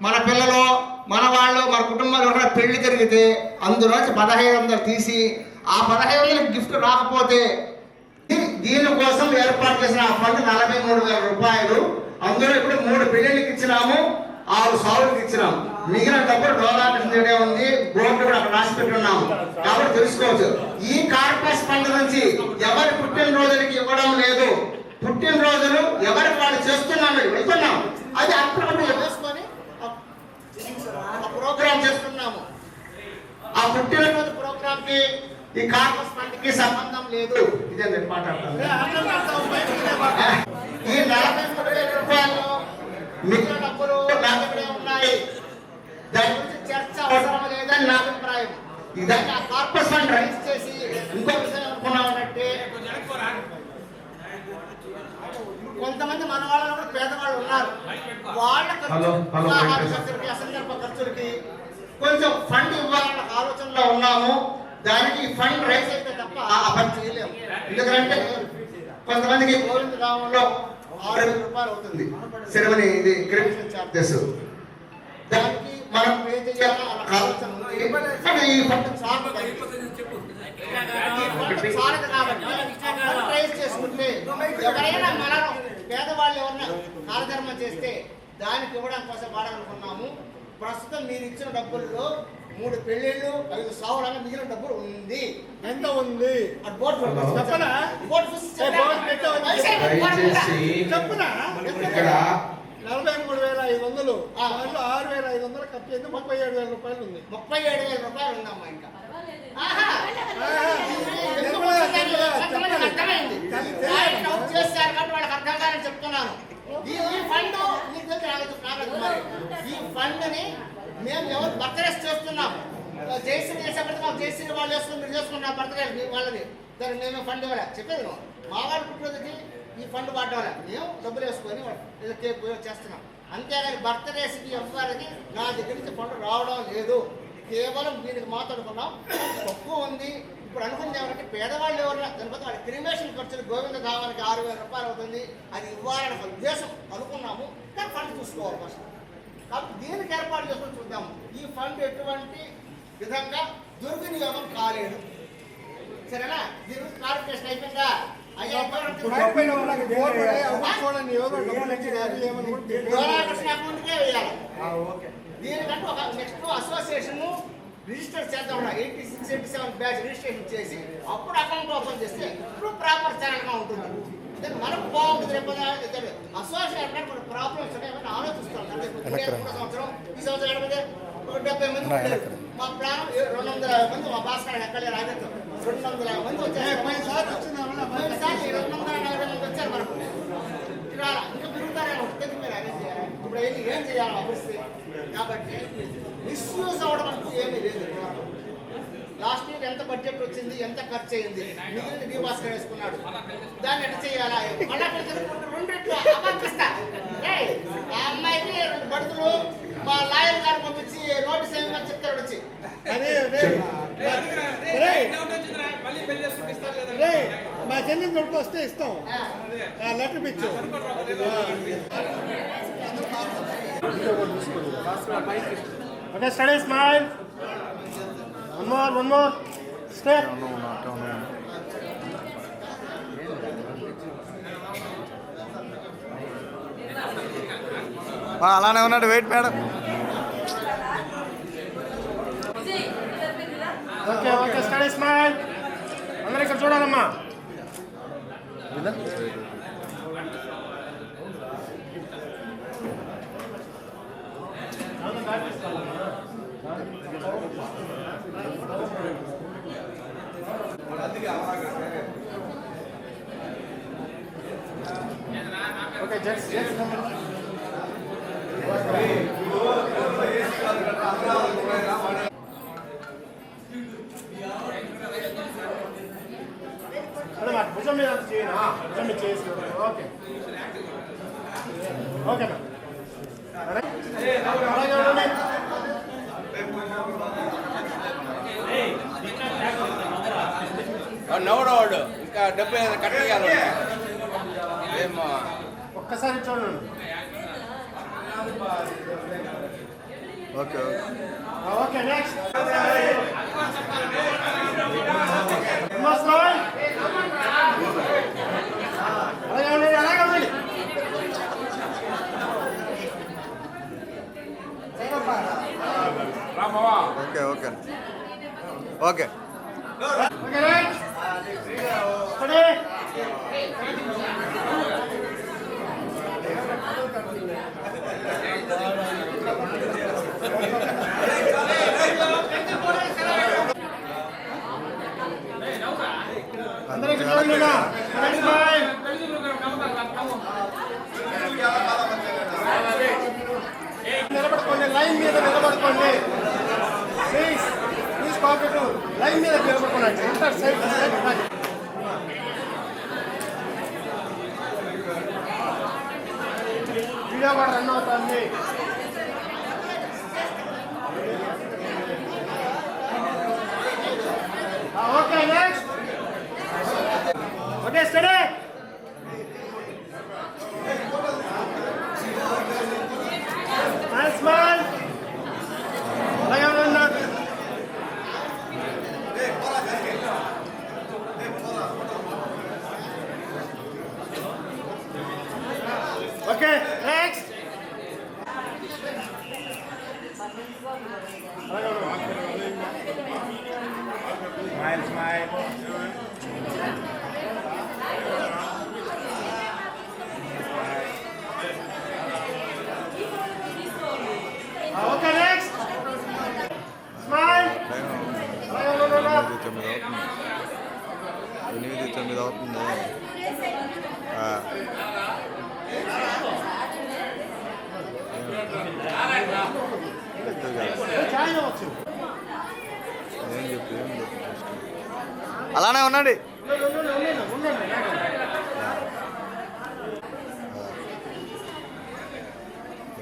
S2: మన పిల్లలు మన వాళ్ళు మన కుటుంబాలు కూడా పెళ్లి జరిగితే అందులోంచి 1500 తీసి ఆ 1500 గిఫ్ట్ రాకపోతే దీనికోసం ఏర్పాటు చేసిన ఆ ఫండ్ 43,000 రూపాయలు. అందులో ఇప్పుడు 3 పెళ్లిళ్ళకి ఇచ్చినాము, 6 సావులకు ఇచ్చినాము. మిగిలిన డబ్బులు డోలా కృష్ణదేవుడే ఉంది, బోర్డు కూడా అక్కడ రాసి పెట్టున్నాము కాబట్టి తెలుసుకోవచ్చు. ఈ కార్పస్ ఫండ్ నుంచి ఎవరి పుట్టినరోజులకి ఇవ్వడం లేదు, పుట్టినరోజులు ఎవరికి వాళ్ళు చేస్తున్నాము వెళ్తున్నాం, అది అప్పుడు వేసుకొని ప్రోగ్రామ్ చేస్తున్నాము. ఆ పుట్టినరోజు ప్రోగ్రామ్ కి ఈ కార్పస్ ఫండ్ కి సంబంధం లేదు. ఇదే నేను మాట్లాడతాను. ఈ 43,000 రూపాయలు మిగిలిన డబ్బులు నా దగ్గరే ఉన్నాయి, దాని గురించి చర్చ అవసరం లేదని నా అభిప్రాయం. ఇదాన్ని ఆ కార్పస్ ఫండ్ రైజ్ చేసి ఇంకో విషయం అనుకున్నామంటే కొంతమంది మన వాళ్ళు కూడా పేదవాళ్ళు ఉన్నారు, వాళ్ళ ఖర్చులకి అసందర్భ ఖర్చులకి కొంచెం ఫండ్ ఇవ్వాలన్న ఆలోచనలో ఉన్నాము. దానికి ఫండ్ రైజ్ అయితే తప్ప ఆ పని చేయలేము. ఎందుకంటే కొంతమందికి గోవింద గ్రామంలో 6,000 రూపాయలు అవుతుంది సెరమనీ, ఇది క్రిమినల్ చార్జెస్. దానికి మనం పే చేయాలన్న ఆలోచన ఉంది. కానీ ఈ ఫండ్ చాలదు కాబట్టి రైజ్ చేసుకుంటే ఎవరైనా మనం పేదవాళ్ళు ఎవరైనా కాలధర్మం చేస్తే దానికి ఇవ్వడం కోసం వాడాలనుకున్నాము. ప్రస్తుతం మీరు ఇచ్చిన డబ్బుల్లో 3 పెళ్లిళ్ళు 5 సావులు మిగిలిన డబ్బులు ఉంది. ఎంత ఉంది?
S6: ఇక్కడ
S4: ఎందుకు 37,000 రూపాయలు ఉంది.
S2: 37,000 రూపాయలు ఉందమ్మా ఇంకా. అర్థమైంది చేస్తారు కాబట్టి వాళ్ళకి అర్థం కాదని చెప్తున్నాను. ఈ ఫండ్ మీకు దగ్గర రాగదు. మరి ఈ ఫండ్ని మేము ఎవరు బర్త్డేస్ చేస్తున్నాం, జయశ్రీ చేసేప్పటికీ మాకు జయశ్రీ వాళ్ళు చేసుకుని మీరు చేసుకున్న బర్త్డే వాళ్ళది, దానికి మేము ఫండ్ ఇవ్వాలి. చెప్పేది మా వాళ్ళ పుట్టినరోజుకి ఈ ఫండ్ వాడడం మేము డబ్బులు వేసుకొని ఏదో కేక్ చేస్తున్నాం. అంతేగాని బర్త్డేస్కి ఎవ్వరికి నా దగ్గర నుంచి ఫండ్ రావడం లేదు. కేవలం దీనికి మాట్లాడుకున్నాం. తక్కువ ఉంది. ఇప్పుడు అనుకుంది ఎవరంటే పేదవాళ్ళు ఎవరైనా దానిపోతే వాళ్ళ క్రిమేషన్ ఖర్చులు గోవింద ధామానికి 6,000 రూపాయలు అవుతుంది. అది ఇవ్వాలనే ఒక ఉద్దేశం అనుకున్నాము. కానీ ఫండ్ చూసుకోవాలి ఫస్ట్. కాబట్టి దీనికి ఏర్పాటు చేసుకొని చూద్దాము. ఈ ఫండ్ ఎటువంటి విధంగా దుర్వినియోగం కాలేదు. సరేనా? దీని గురించి క్లారిఫికేషన్ అయిపోయిందా? గోరాకృష్ణ అకౌంట్కే వేయాలి. దీనికంటే ఒక నెక్స్ట్ అసోసియేషన్ రిజిస్టర్ చేద్దాం. 86, 87 బ్యాచ్ రిజిస్ట్రేషన్ చేసి అప్పుడు అకౌంట్ ఓపెన్ చేస్తే ఇప్పుడు ప్రాపర్ ఛానల్గా ఉంటుంది. మనకు బాగుంటుంది. రేపు అసోసియేషన్ కొన్ని ప్రాబ్లమ్స్ ఉన్నాయని ఆలోచిస్తాం. సంవత్సరం ఈ సంవత్సరం 70 మంది మా ప్లాన్ 250 మంది. మా భాస్కర్ ఎక్కడే రాజేస్తాం 250 మంది వచ్చారు. 240 మంది వచ్చారు మనకు. ఇంకా పెరుగుతారేమో ఇప్పుడు ఏం చేయాలి పరిస్థితి. కాబట్టి మిస్యూజ్ అవ్వడం అంటూ ఏమీ లేదు. లాస్ట్ ఇయర్ ఎంత బడ్జెట్ వచ్చింది, ఎంత ఖర్చు అయింది, మిగిలిన డి భాస్కర్ వేసుకున్నాడు. దాన్ని ఎట్లా చేయాలా? మళ్ళీ అక్కడ జరుగుతుంటే 2 రెట్లు అపాకిస్తా. ఆ అమ్మాయికి 2 బడుతులు మా లాయర్ గారు పంపించి నోటీస్ ఏమని చెప్తాడు వచ్చి.
S4: మా చెల్లి నోటు వస్తే ఇస్తాం. లెటర్ పిచ్చు. Okay, study smile. One more. Step.
S17: అలానే ఉన్నాడు. Wait madam.
S4: Okay okay, steady smile. అందరూ ఇక్కడ చూడాలమ్మా. ఓకే, జస్ట్ భుజం మీద చేయను. భుజం మీద చేసి ఓకే ఓకే
S7: నవ్వడవాడు ఇంకా 70 కట్టగలడు.
S4: ఒక్కసారి చూడండి.
S17: Okay
S4: okay, next. అలాగే ఉండండి.
S17: Okay okay okay
S4: okay, next. Study. అందరికి చూడండి. నిలబడుకోండి, లైన్ మీద నిలబడుకోండి. ప్లీజ్ ప్లీజ్ కాంపిటేటివ్ లైన్ మీద నిలబడుకోండి. ఇంటర్ సైడ్ వీడియో కూడా రన్ అవుతుంది. Okay, next. Okay, steady. Smile. అలాగే ఉన్నా. Okay, next. Smile smile. Okay, next.
S17: అలానే ఉండండి.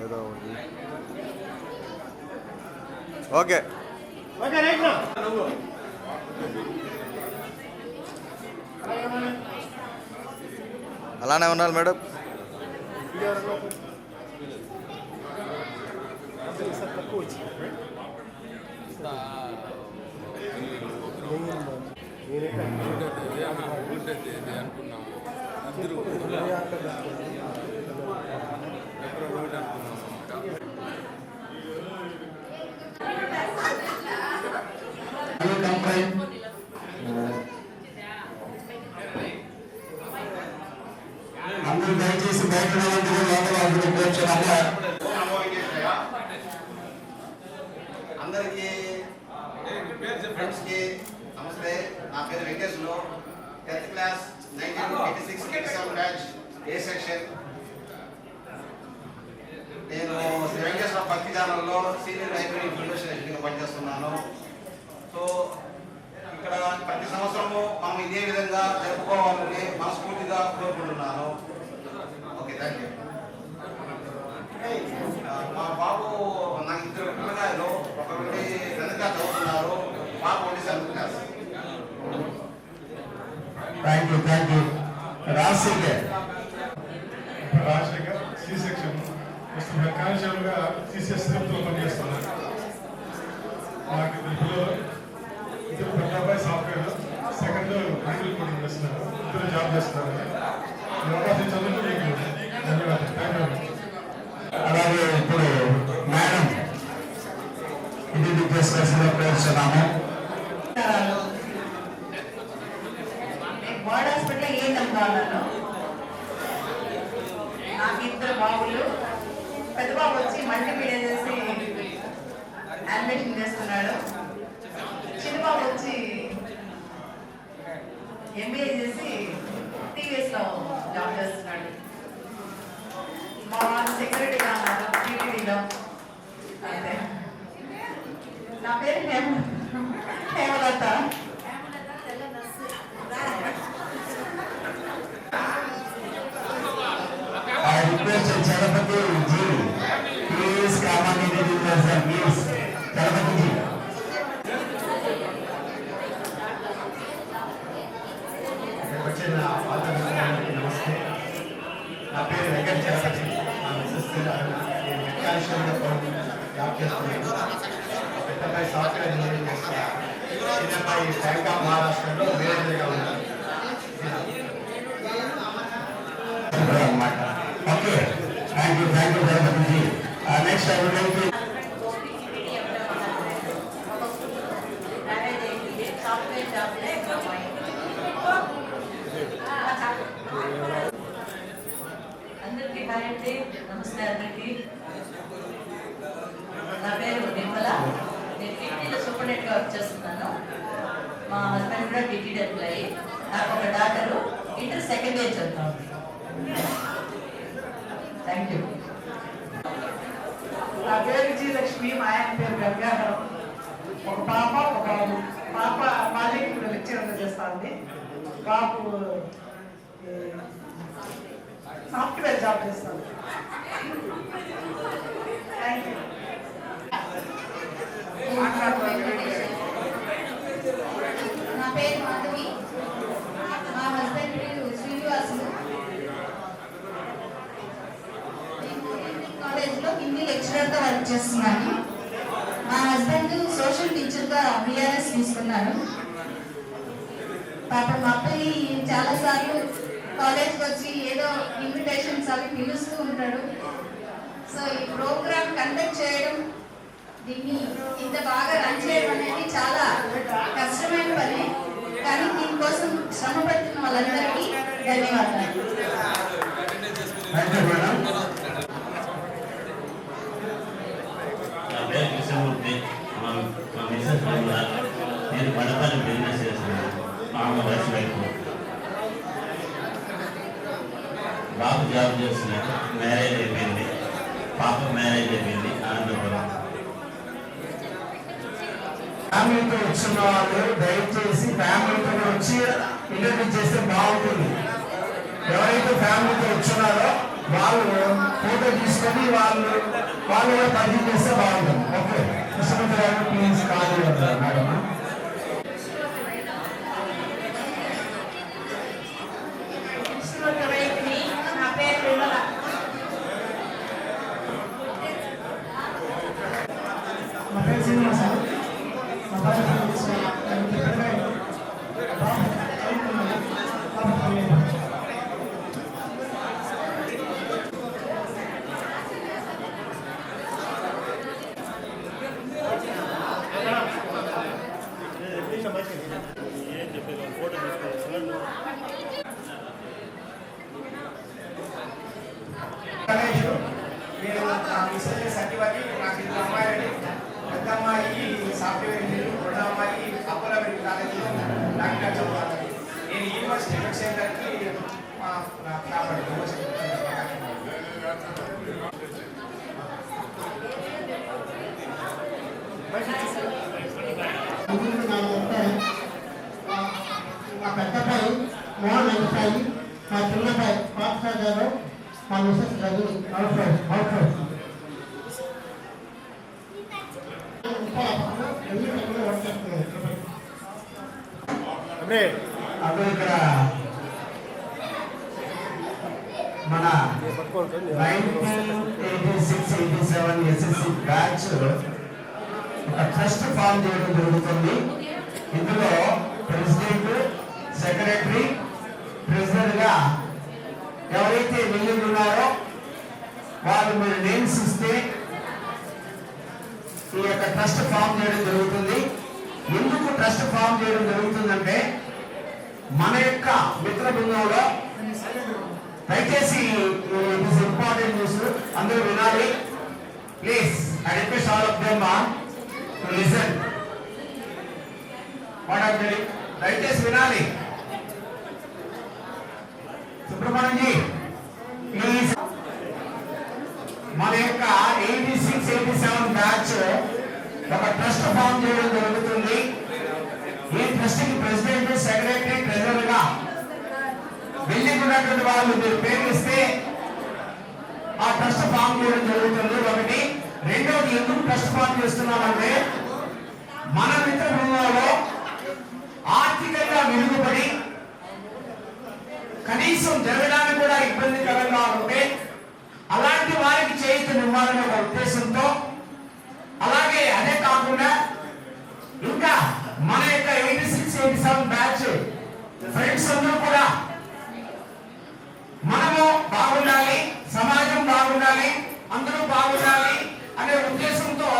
S17: ఏదో ఒకటి. ఓకే అలానే ఉండాలి మేడం.
S2: అందరూ దయచేసి బయట
S5: అందరికీ ఫ్రెండ్స్కి నమస్తే. నా పేరు వెంకటేశ్వరు, 10th క్లాస్ 1986-87 బ్యాచ్ ఏ సెక్షన్. నేను శ్రీ వెంకటేశ్వర భక్తి ఛానల్లో సీనియర్ లైబ్రరీ ఇన్ఫర్మేషన్ ఎడిటర్గా పనిచేస్తున్నాను. సో ఇక్కడ ప్రతి సంవత్సరము మనం ఇదే విధంగా జరుపుకోవాలని మనస్ఫూర్తిగా కోరుకుంటున్నాను. Okay, thank you. మా బాబు నాకు 2 పిల్లలు, ఒకటి 10th క్లాస్ చదువుతున్నారు, పాప ఒకటి 7th class.
S2: Thank you. Rajasekhar
S3: C section మెకానికల్గా సిసిఎస్లో పనిచేస్తున్నాను. నాకు 2 పిల్లలు, ఇద్దరు పెద్ద అబ్బాయి సాఫ్ట్వేర్, సెకండ్ మెడికల్ కోడింగ్ చేస్తున్నారు, 2 జాబ్ చేస్తున్నారు. అవకాశం చదువుతూ మీకు ధన్యవాదాలు.
S2: అలాగే ఇప్పుడు మేడం ఇంటికి తీసుకొచ్చిన కోరుతున్నాము.
S15: వార్డ్ హాస్పిటల్ ఏంటమ్మా అన్నాను. నాకు 2 బాబులు. పెద్ద బాబు వచ్చి మల్టీమీడియా చేసి యానిమేషన్ చేస్తున్నాడు. చిన్న బాబు వచ్చి ఎంబీఏ చేసి టీవీఎస్లో జాబ్ చేస్తున్నాడు. మా వాళ్ళు సెక్యూరిటీగా ఉన్నారు టీటీడీలో. అంతే. నా పేరు Hemalatha.
S2: I request Charapati ji, please come on in the sir, please. Charapati ji. వచ్చిన పాత్రకి నమస్తే. నా పేరు వెంకట చరపతి. నా మిస్సెస్ మెకానికల్గా జాబ్ చేస్తున్నాను. పెద్దపై సాఫ్ట్వేర్ ఇంజనీరింగ్ చేస్తున్నాను. చిన్నపై బ్యాంక్ ఆఫ్ మహారాష్ట్రలో మేనేజర్గా ఉన్నాను అన్నమాట. Okay, thank you Charapati ji. Next I would like to
S15: software job అందరికీ హాయ్ అండి. నమస్తే అందరికీ. నా పేరు నిర్మల. నేను టీటీడీలో సూపరింటెండెంట్గా వర్క్ చేస్తున్నాను. మా హస్బెండ్ కూడా టీటీడీ ఎంప్లాయీ. నాకు ఒక డాటరు ఇంటర్ సెకండ్ ఇయర్ చదువుతా ఉంది. Thank you.
S16: నా పేరు విజయలక్ష్మి, మా ఆయన పేరు గంగాధరం. ఒక పాప, ఒక బాబు. పాప మాలిక్ లెక్చరర్గా చేస్తా ఉంది. బాబు సాఫ్ట్వేర్ జాబ్ చేస్తాను. Thank you.
S13: నా పేరు మాధవి. మా హస్బెండ్ పేరు శ్రీనివాసులు. కాలేజ్లో హిందీ లెక్చరర్గా వర్క్ చేస్తున్నాను. మా హస్బెండ్ సోషల్ టీచర్గా విఆర్ఎస్ తీసుకున్నారు. పాప మా అబ్బాయి చాలాసార్లు కాలేజ్కి వచ్చి ఏదో ఇన్విటేషన్స్ అవి పిలుస్తూ ఉంటాడు. సో ఈ ప్రోగ్రామ్ కండక్ట్ చేయడం, దీన్ని ఇంత బాగా రన్ చేయడం అనేది చాలా కష్టమైన పని. కానీ దీనికోసం శ్రమ పడుతున్న వాళ్ళందరికీ ధన్యవాదాలు.
S18: నేను పడపల్లి బిజినెస్ చేస్తున్నాను. మా అమ్మ బస్ వైపు, బాబు జాబ్ చేస్తున్నాడు. మ్యారేజ్ అయిపోయింది, పాప మ్యారేజ్ అయిపోయింది అనంతపురం.
S9: ఫ్యామిలీతో వచ్చిన వాళ్ళు దయచేసి ఫ్యామిలీతో వచ్చి ఇంటర్వ్యూ చేస్తే బాగుంటుంది. ఎవరైతే ఫ్యామిలీతో వచ్చున్నారో వాళ్ళు ఫోటో తీసుకొని వాళ్ళు కూడా పరిచయం చేస్తే బాగుంటుంది. ఓకే, కృష్ణమూర్తి గారు ప్లీజ్ కాల్ మేడం.
S16: నా పేరు విమల. మా పేరు శ్రీనివాస. మా బాబు సత్యవతి. నాకు ఇద్దరు అమ్మాయిలు. పెద్ద అమ్మాయి సాఫ్ట్వేర్ ఇంజనీర్, రెండో అమ్మాయి అపోలో మెడికల్ కాలేజీలో డాక్టర్ చదువుతాను. నేను యూనివర్సిటీ హెడ్ సెంటర్కి కాపాడు
S19: మా పెద్దపై మోహన్ వెంకటాయి, మా చిన్నపై పాస్టర్ గారు, మా మిసెస్ రజని హౌస్ వైఫ్.
S9: అప్పుడు ఇక్కడ మన 1986-87 ఎస్ఎస్సి బ్యాచ్ ఒక ట్రస్ట్ ఫామ్ చేయడం జరుగుతుంది. ఇందులో ప్రెసిడెంట్, సెక్రటరీ, ట్రెజరర్ గా ఎవరైతే వెళ్ళి ఉన్నారో వాళ్ళు మీరు నేమ్స్ ఇస్తే ఈ యొక్క ట్రస్ట్ ఫామ్ చేయడం జరుగుతుంది. ఎందుకు ట్రస్ట్ ఫామ్ చేయడం జరుగుతుందంటే మన యొక్క మిత్ర బృందంలో దయచేసి ఇట్ ఇస్ ఇంపార్టెంట్ న్యూస్, అందరూ వినాలి. Please I request all of them to listen what are doing. దయచేసి వినాలి. సుబ్రహ్మణ్యం జీ ప్లీజ్. మన యొక్క 86-87 బ్యాచ్ ఒక ట్రస్ట్ ఫామ్ చేయడం జరుగుతుంది. ఈ ట్రస్ట్ కి ప్రెసిడెంట్, సెక్రటరీ, ట్రెజరర్ గా బిల్డింగ్ ఉన్నటువంటి వాళ్ళు మీరు పేరు ఇస్తే ఆ ట్రస్ట్ ఫామ్ చేయడం జరుగుతుంది. ఒకటి. రెండోది, ఎందుకు ట్రస్ట్ ఫామ్ చేస్తున్నామంటే మన మిత్ర బృందంలో ఆర్థికంగా మెరుగుపడి కనీసం జరగడానికి కూడా ఇబ్బందికరంగా ఉంటే అలాంటి వారికి చేయూతనివ్వాలనే ఒక ఉద్దేశంతో, అలాగే అదే కాకుండా ఇంకా మన యొక్క 86-87 బ్యాచ్ ఫ్రెండ్స్ అందరూ కూడా మనము బాగుండాలి, సమాజం బాగుండాలి, అందరూ బాగుండాలి అనే ఉద్దేశంతో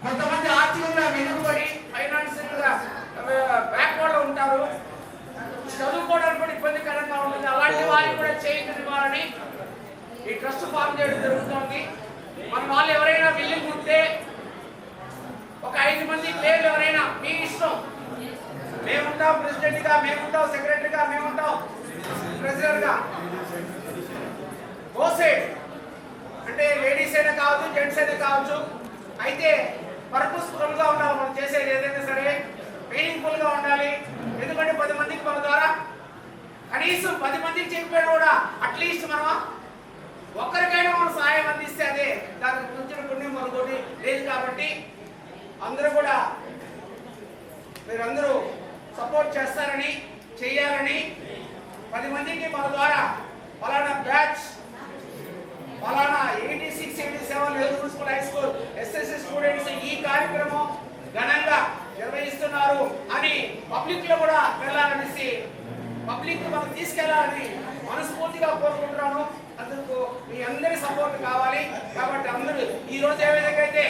S9: కొంతమంది ఆర్థికంగా వెనుకబడి ఫైనాన్షియల్ గా బ్యాక్వర్డ్ లో ఉంటారు, చదువుకోవడానికి కూడా ఇబ్బందికరంగా ఉంటుంది. అలాంటి వారికి కూడా చేయూతనివ్వాలని ఈ ట్రస్ట్ ఫామ్ చేయడం జరుగుతుంది. మన వాళ్ళు ఎవరైనా బిల్లింగ్ ఉంటే ఒక 5 మంది పేర్లు ఎవరైనా మీ ఇష్టం, మేముంటాం ప్రెసిడెంట్ గా, మేముంటాం సెక్రటరీగా, మేముంటాం ట్రెజరర్ గా, ఓసెడ్ అంటే లేడీస్ అయినా కావచ్చు, జెంట్స్ అయినా కావచ్చు. అయితే పర్పస్ఫుల్ గా ఉండాలి, మనం చేసేది ఏదైనా సరే మీనింగ్ఫుల్ గా ఉండాలి. ఎందుకంటే 10 మందికి మన ద్వారా కనీసం 10 మందికి చెప్పాడు కూడా అట్లీస్ట్ మనం ఒక్కరికైనా మనం సహాయం అందిస్తే అదే దానికి ముంచిన పుణ్యం మరొకటి లేదు. కాబట్టి అందరూ కూడా మీరందరూ సపోర్ట్ చేస్తారని, చెయ్యాలని, 10 మందికి మన ద్వారా ఫలానా బ్యాచ్, ఫలానా 86-87 Nehru school high school SSC students ఈ కార్యక్రమం ఘనంగా నిర్వహిస్తున్నారు అని పబ్లిక్ లో కూడా వెళ్ళాలనేసి, పబ్లిక్ మనం తీసుకెళ్లాలని మనస్ఫూర్తిగా కోరుకుంటున్నాను. అందుకు మీ అందరి సపోర్ట్ కావాలి. కాబట్టి అందరూ ఈ రోజు ఏ విధంగా అయితే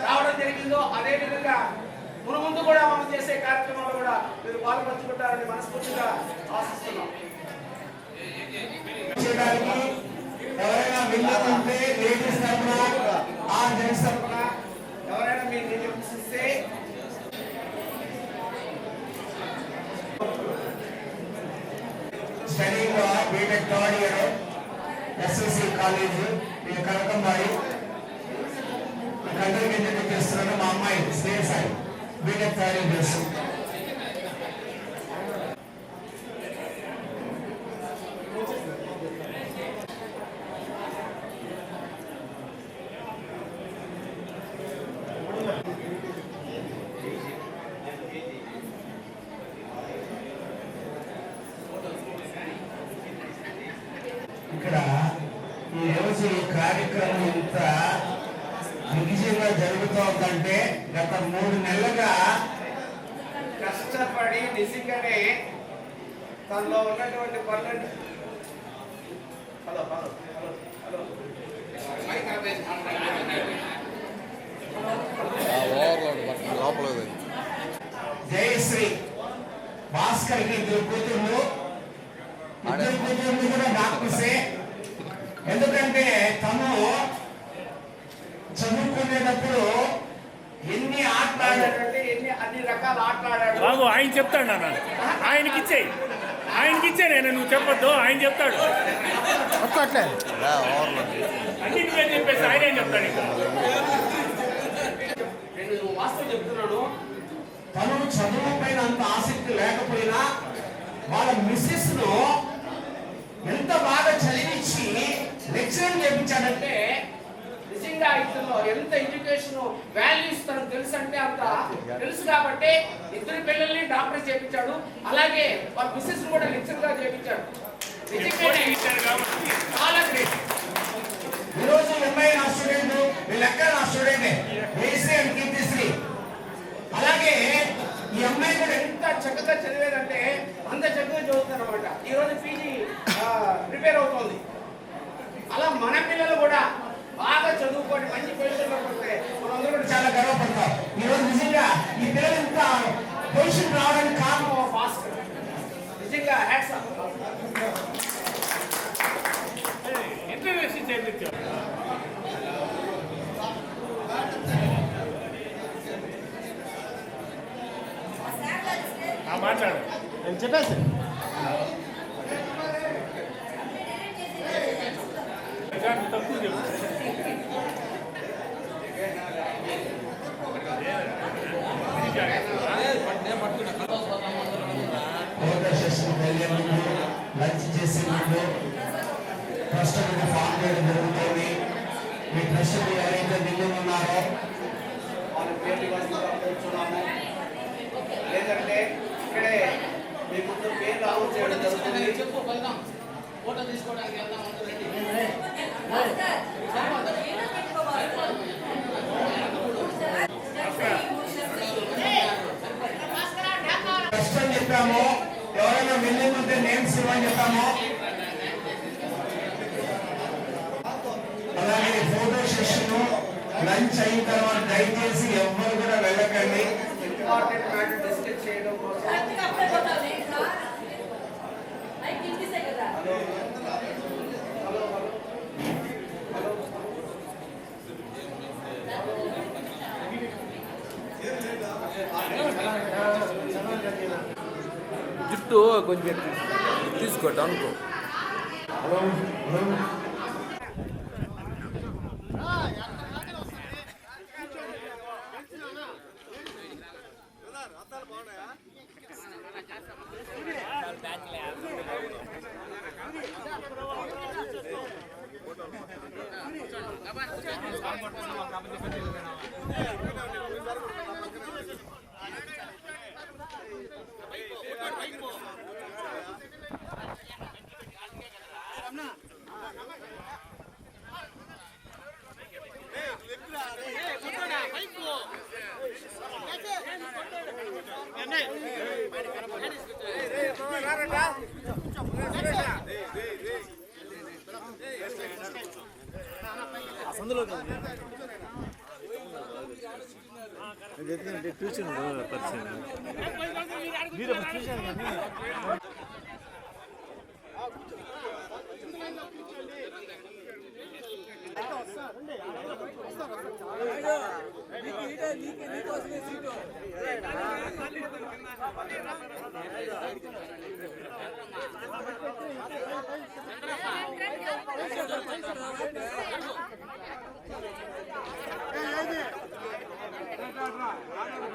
S9: రావడం జరిగిందో అదే విధంగా ముందు కూడా మనం చేసే కార్యక్రమాల్లో కూడా మీరు పాల్పంచుకుంటారని మనస్ఫూర్తిగా ఆశిస్తున్నాం. ఎవరైనా విన్నారంటే లేడీస్ తరఫున ఆ జెంట్స్ తరఫున
S16: ఎవరైనా మీరు నిర్ణయిస్తే
S9: studying BTech third year SSC college ఈ కనకంబాయి కంట్రీ చేస్తున్నాను. మా అమ్మాయి స్నేహ సాయి
S16: బీటెక్ తయారీ డ్రెస్. ఇక్కడ ఈ రోజు ఈ కార్యక్రమం ఇంత దిగ్విజయంగా జరుగుతోందంటే గత 3 నెలలుగా కష్టపడి నిజంగానే తనలో ఉన్నటువంటి పనులు జయశ్రీ భాస్కర్ కి 2 కూతుర్లు, 2 కూతుర్లు కూడా డాక్టర్సే. ఎందుకంటే తను చదువుకునేటప్పుడు ఎన్ని ఆటలు ఆడాడంటే అన్ని రకాల ఆటలు ఆడాడు.
S20: బాబు ఆయన చెప్తాడు నాన్న, ఆయనకి ఇచ్చే నేను, నువ్వు చెప్పొద్దు, ఆయన చెప్తాడు. అన్నింటి పేరు చెప్పేసి ఆయన ఏం చెప్తాడు. ఇంకా
S16: నేను వాస్తవం చెప్తున్నాను, తను చదువు పైన అంత ఆసక్తి లేకపోయినా వాళ్ళ మిస్సెస్ ను ఎంత బాగా చదివించి లెక్చర్ చేయించాడంటే నిజంగా ఇతను ఎంత ఎడ్యుకేషన్ వాల్యూస్ తనకు తెలుసు అంటే అంత తెలుసు కాబట్టి 2 పిల్లల్ని డాక్టర్ చేయించాడు. అలాగే వాళ్ళ మిస్సెస్ కూడా లెక్చర్ గా చేయించాడు. చాలా గ్రేట్. ఈరోజు ఎంఐ నా స్టూడెంట్, వీళ్ళక్క నా స్టూడెంట్, ఏసీ అండ్ కీర్తిశ్రీ. అలాగే ఈ అమ్మాయి కూడా ఎంత చక్కగా చదివేదంటే అంత చక్కగా చదువుతారు అనమాట. ఈరోజు పీజీ ప్రిపేర్ అవుతుంది. అలా మన పిల్లలు కూడా బాగా చదువుకొని మంచి పొజిషన్లో పడితే మనందరూ కూడా చాలా గర్వపడతాం. ఈరోజు నిజంగా ఈ పిల్లలు ఇంత పొజిషన్ రావడానికి కారణం భాస్కర్. నిజంగా హ్యాట్స్ ఆఫ్.
S20: ఇంటర్వ్యూషన్ చేయించాం. మాట్లాడు,
S16: నేను చెప్పేసి
S20: తక్కువ చెప్పు.
S16: లంచ్ చేసే ముందు ట్రస్ట్ ఫామ్ చేయడం జరుగుతుంది. మీ ట్రస్ట్ ఎవరైతే నిల్లు ఉన్నారో వాళ్ళ పేర్లు కూర్చున్నాము. లేదంటే ఇక్కడే మీ ముందు పేర్లు అవుట్ చేయడం జరుగుతుంది. చెప్పు వెళ్దాం, ఫోటో తీసుకోవడానికి వెళ్దాం. కష్టం చెప్పాము, ఎవరైనా వెళ్ళేమంటే నేమ్స్ ఇవ్వని చెప్పాము. అలాగే ఫోటో సెషన్ లంచ్ అయిన తర్వాత దయచేసి ఎవ్వరు కూడా వెళ్ళకండి. ఇంపార్టెంట్ మ్యాటర్ డిస్కస్ చేయడం కోసం
S1: జుట్టు కొంచెం తీసుకోండి అనుకో.
S20: ట్యూషన్ పరిచయం మీరు ట్యూషన్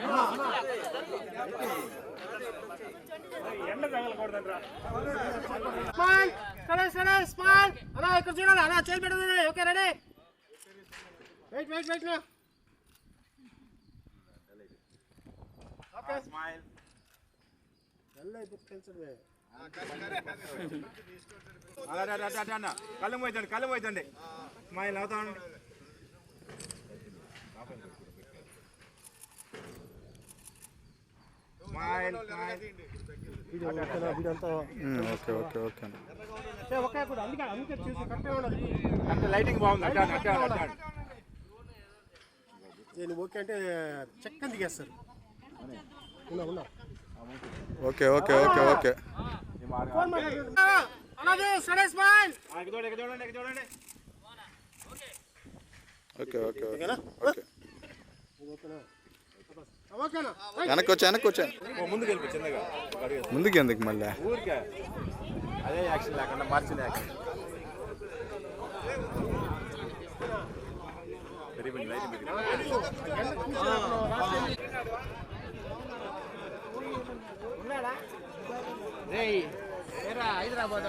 S16: రా
S20: ఎండ తగలకూడదంట్రా.
S16: స్మైల్ సరే స్మైల్ అలా ఇక్కడ చూడాలి అలా చేయి పెడదాం okay ready wait okay smile ఎల్ల ఇప్పుడు తెలుసుడే అలా కళ్ళు పోయిందండి స్మైల్ అవుతా ఉండండి స్మైల్
S17: ఓకే ఓకే ఓకే
S16: ఒకే కూడా అందుకే చూసి కరెక్ట్గా ఉండదు అంటే లైటింగ్ బాగుంది నేను ఓకే అంటే చెక్కని దిగేస్తారు ఉన్నా
S17: ఓకే ఓకే ఓకే ఓకే
S16: అలాగే సరే స్మైల్ చూడండి
S17: ఓకే ఓకే
S16: ఓకేనా
S17: ఓకే
S16: ఓకేనా
S17: వెనక్కి వచ్చా
S16: ముందుకు వెళ్ళి చిన్నగా
S17: ముందుకు ఎందుకు మళ్ళీ
S16: ఊరికే అదే యాక్షన్ లేకుండా మార్చిన యాక్షన్ హైదరాబాద్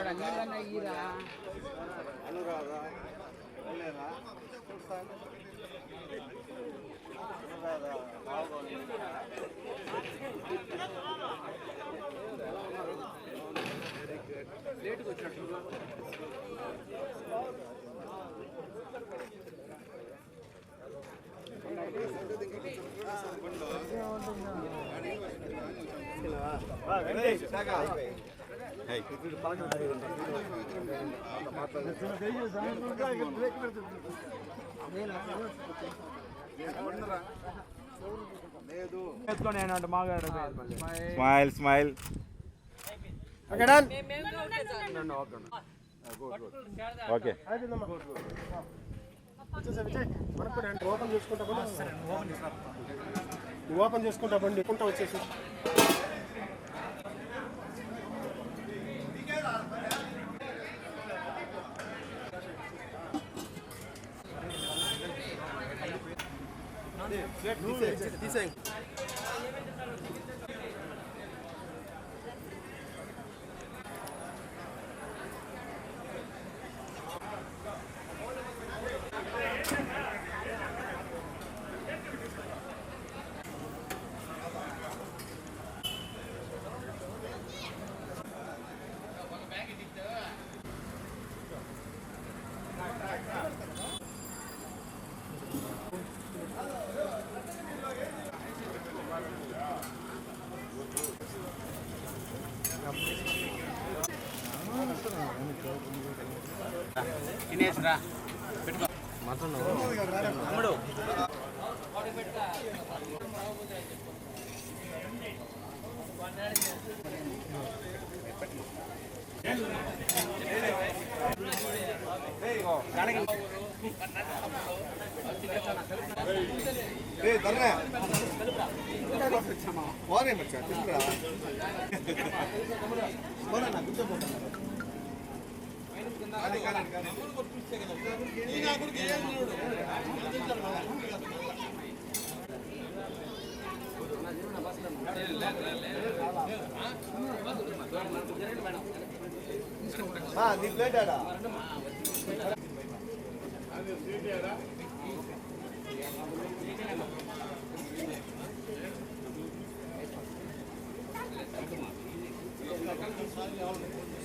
S16: లేటుగా వచ్చినట్టు
S17: స్మైల్ స్మైల్ ఓకే
S16: ఓపెన్ చేసుకుంటా బండి కుంటా వచ్చేసి తీసేయండి తినేసిరా పెట్టుకో తమ్ముడు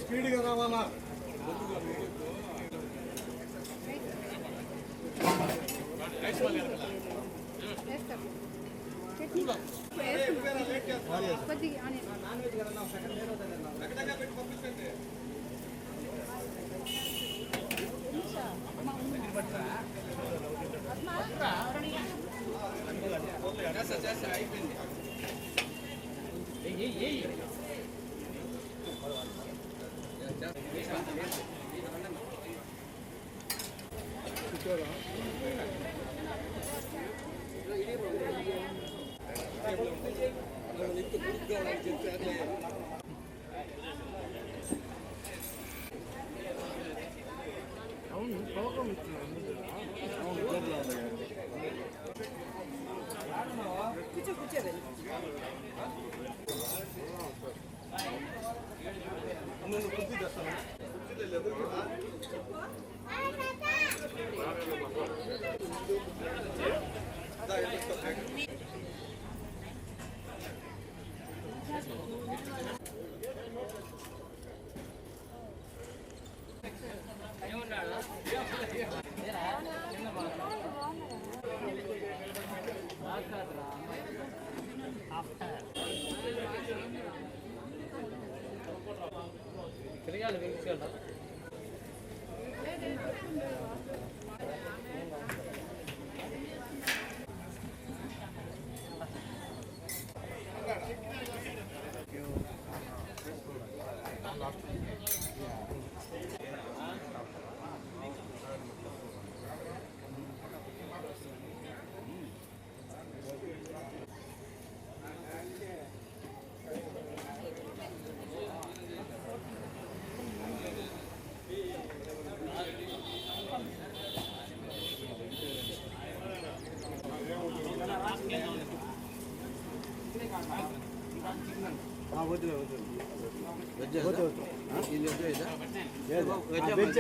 S16: స్పీడ్గా రావాలా అవును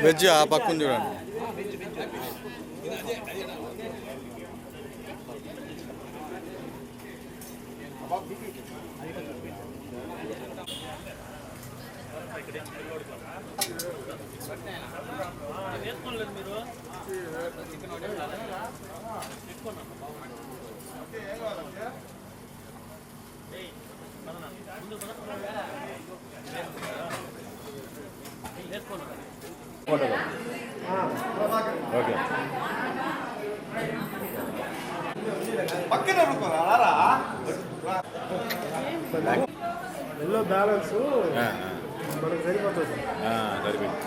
S17: వెజ్ ఆ పక్కన చూడండి. ఓకే
S1: పక్కన
S20: ఎల్లో బ్యాలెన్స్ మనకు సరిపోతుంది.
S17: సరిపోయింది.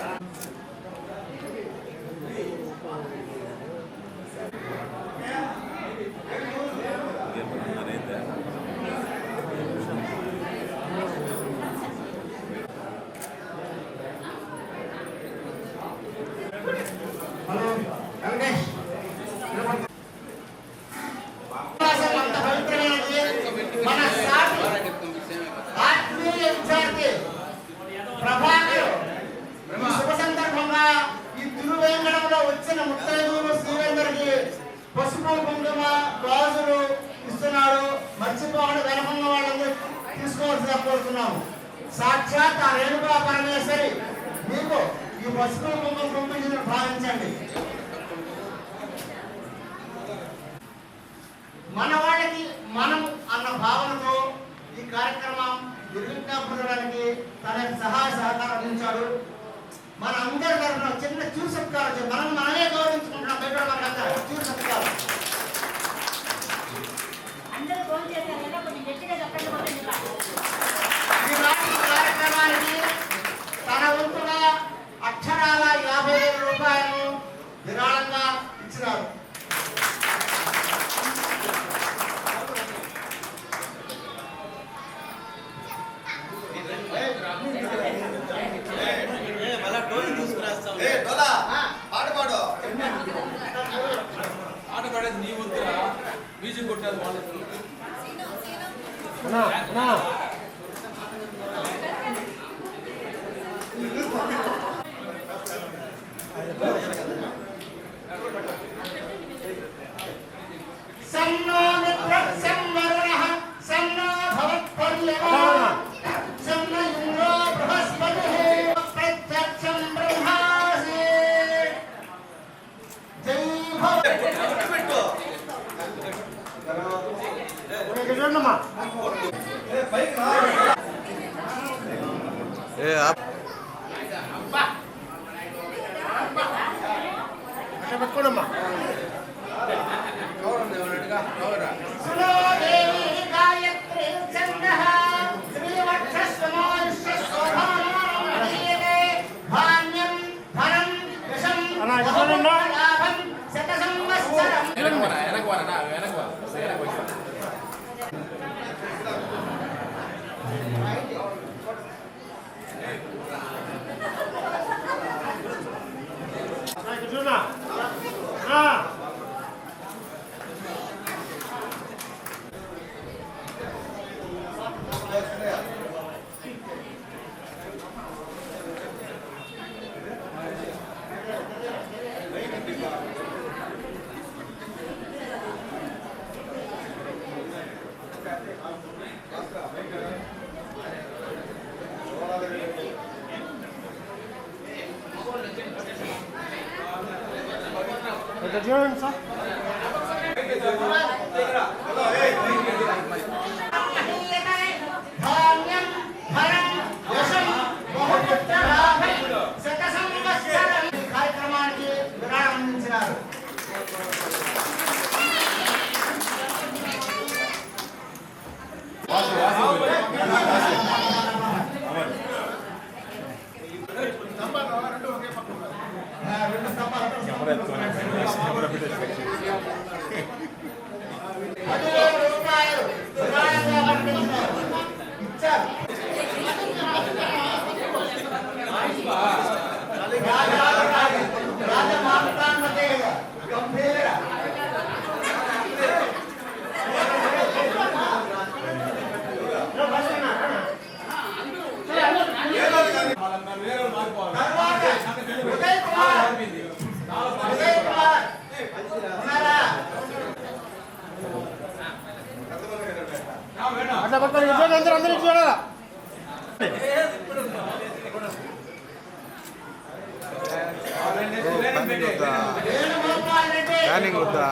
S2: పసుపు కుంకుమ గాజులు ఇస్తున్నాడు. మర్చిపోకుండా వెనకున్న వాళ్ళందరూ తీసుకోవాల్సిందిగా కోరుతున్నాము. సాక్షాత్ ఆ రేణుకా పరమేశ్వరి మీకు ఈ పసుపు కుంకుమ పంపించిన భావించండి. మన వాళ్ళకి మనం అన్న భావనతో ఈ కార్యక్రమం నిర్విఘ్నపరచడానికి తన సహాయ సహకారం అందించాడు. మన అందరి తరఫున చిన్న చూసత్కారం మనం మనమే గౌరవించుకుంటున్నాం. చూసత్కారం ఈ కార్యక్రమానికి తన వంతుగా అక్షరాల 50,000 రూపాయలు విరాళంగా ఇచ్చినారు.
S7: ఆట పాడేది నీ వంతురా, మ్యూజిక్ కొట్టేది వాళ్ళ.
S2: సన్నో మిత్రస్యం వరుణః సన్నో భవత్పర్యవః సన్న ఇంద్రో బృహస్పతిః ప్రత్యక్షం బ్రహ్మాసి. జై
S20: పెట్టుకోడమ్మా. చూడండి సార్.
S16: కార్యక్రమానికి విరాళం అందించినారు.
S20: అట్లా పక్కన చూడండి, అందరూ చూడాలా.
S17: ప్లానింగ్ వద్దా?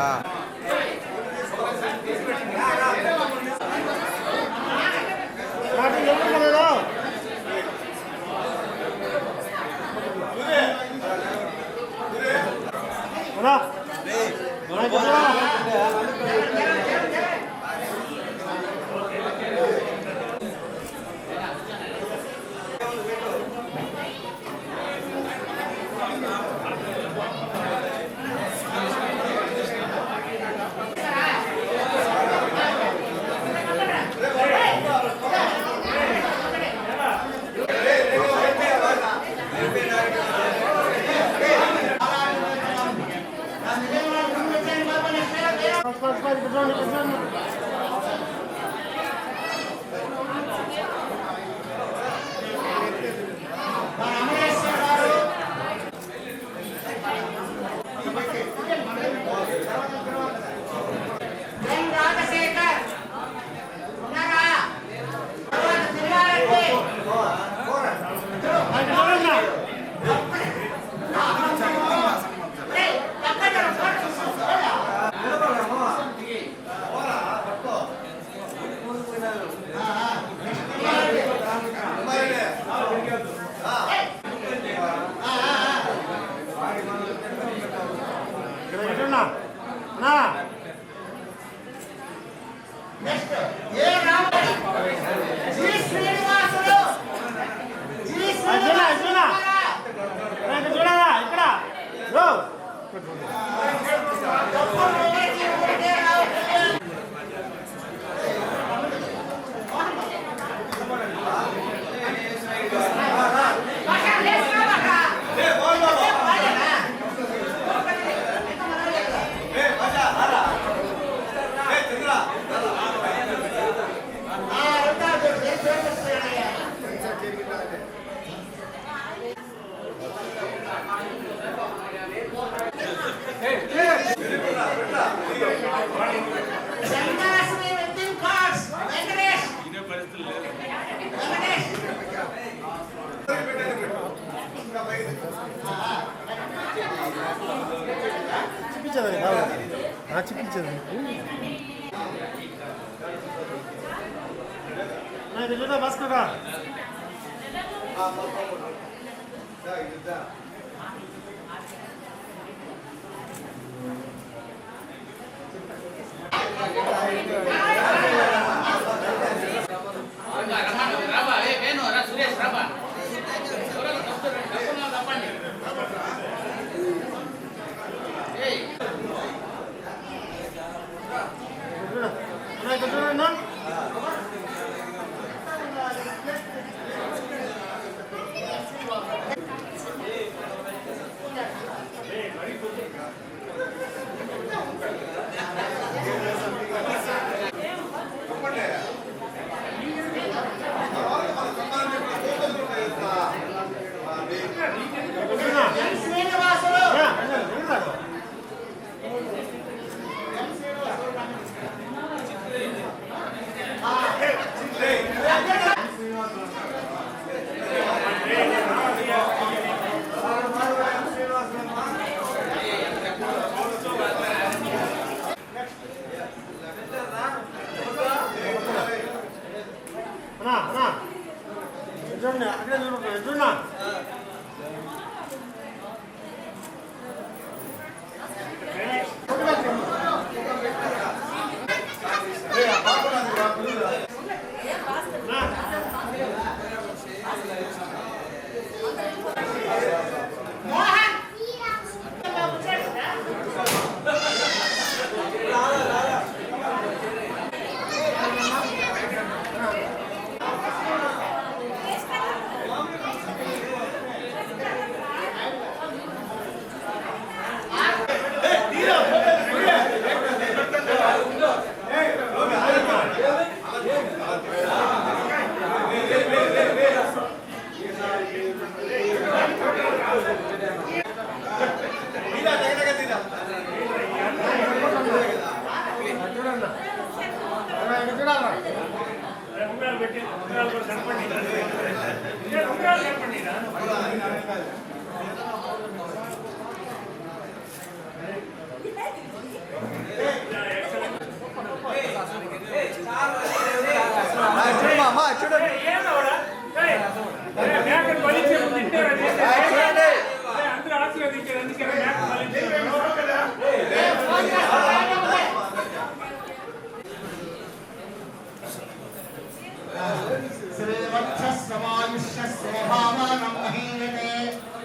S20: చూపించదు భాస్కర్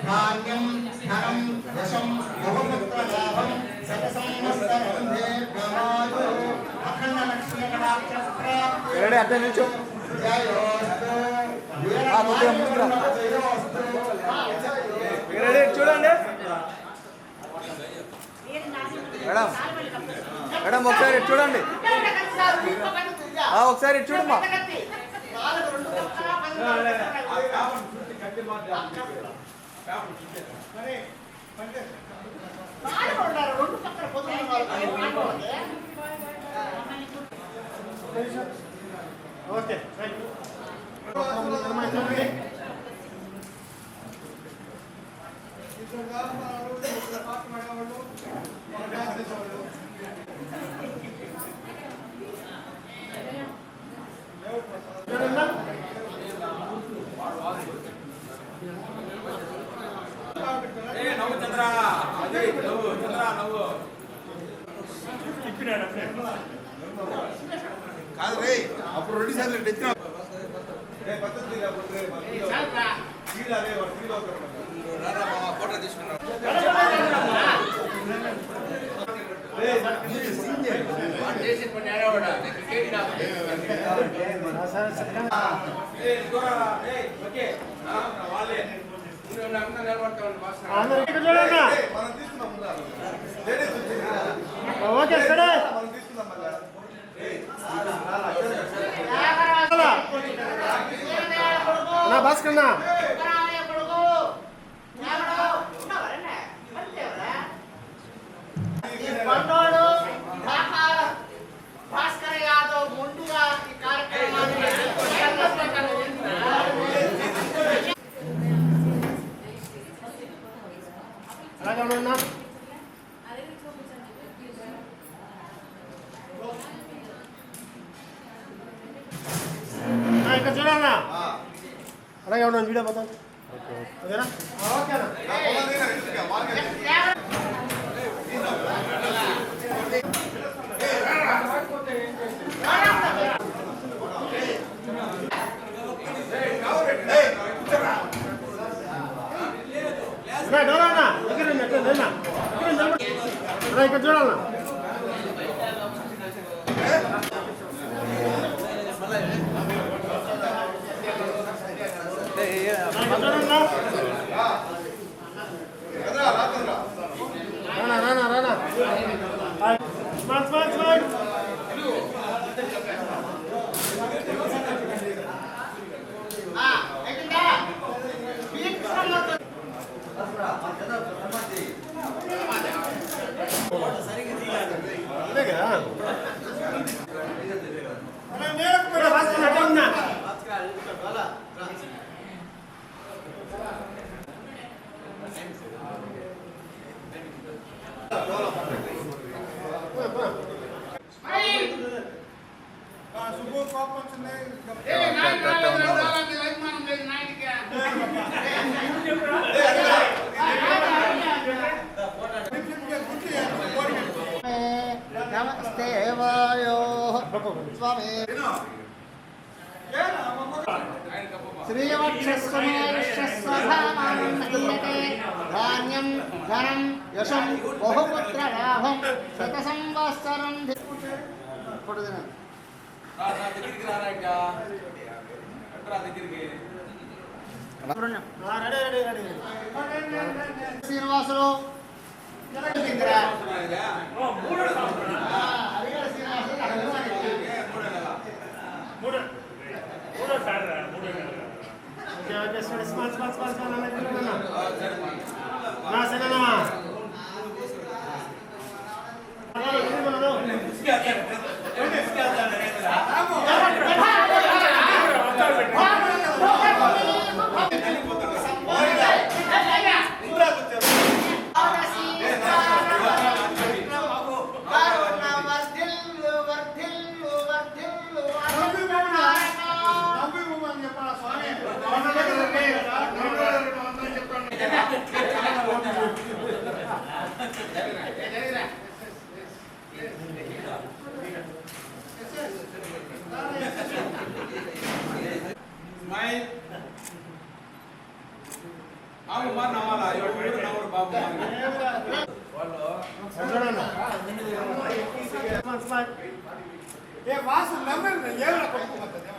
S16: ధాన్యం ధనం యశం బహుపుత్రలాభం శతసంవత్సరం దీర్ఘమాయు అఖండ లక్ష్మీ కటాక్ష ప్రాప్తి
S6: చూడండి మేడం మేడం ఒకసారి చూడండి ఒకసారి చూడమ్మా
S20: ఓకే
S5: కాదు రే అప్పుడు 2 సార్లు తెచ్చినా ఫోటో తీసుకున్నాం
S20: ఓకే సరే నా భాస్కర్
S16: భాస్కర్ యాదవ్ ముందుగా ఈ కార్యక్రమాన్ని
S20: అలాగే ఉన్నా ఇక్కడ చూడన్నా అలాగే ఉన్నాను వీడియో మొత్తం ఓకేనా డోరన్నా ఇక్కడ చూడాలన్నా రానా రానా స్మార్ట్
S16: నమస్తే వాయో స్వామి శ్రీవక్షస్వధామానందీయతే ధాన్యం ధనం యశం బహుపుత్ర లాభం శత సంవత్సరం శ్రీనివాసులు
S20: ఏ వాసు నమ్మే ఏమన్నా కొట్టుకోబోతుంది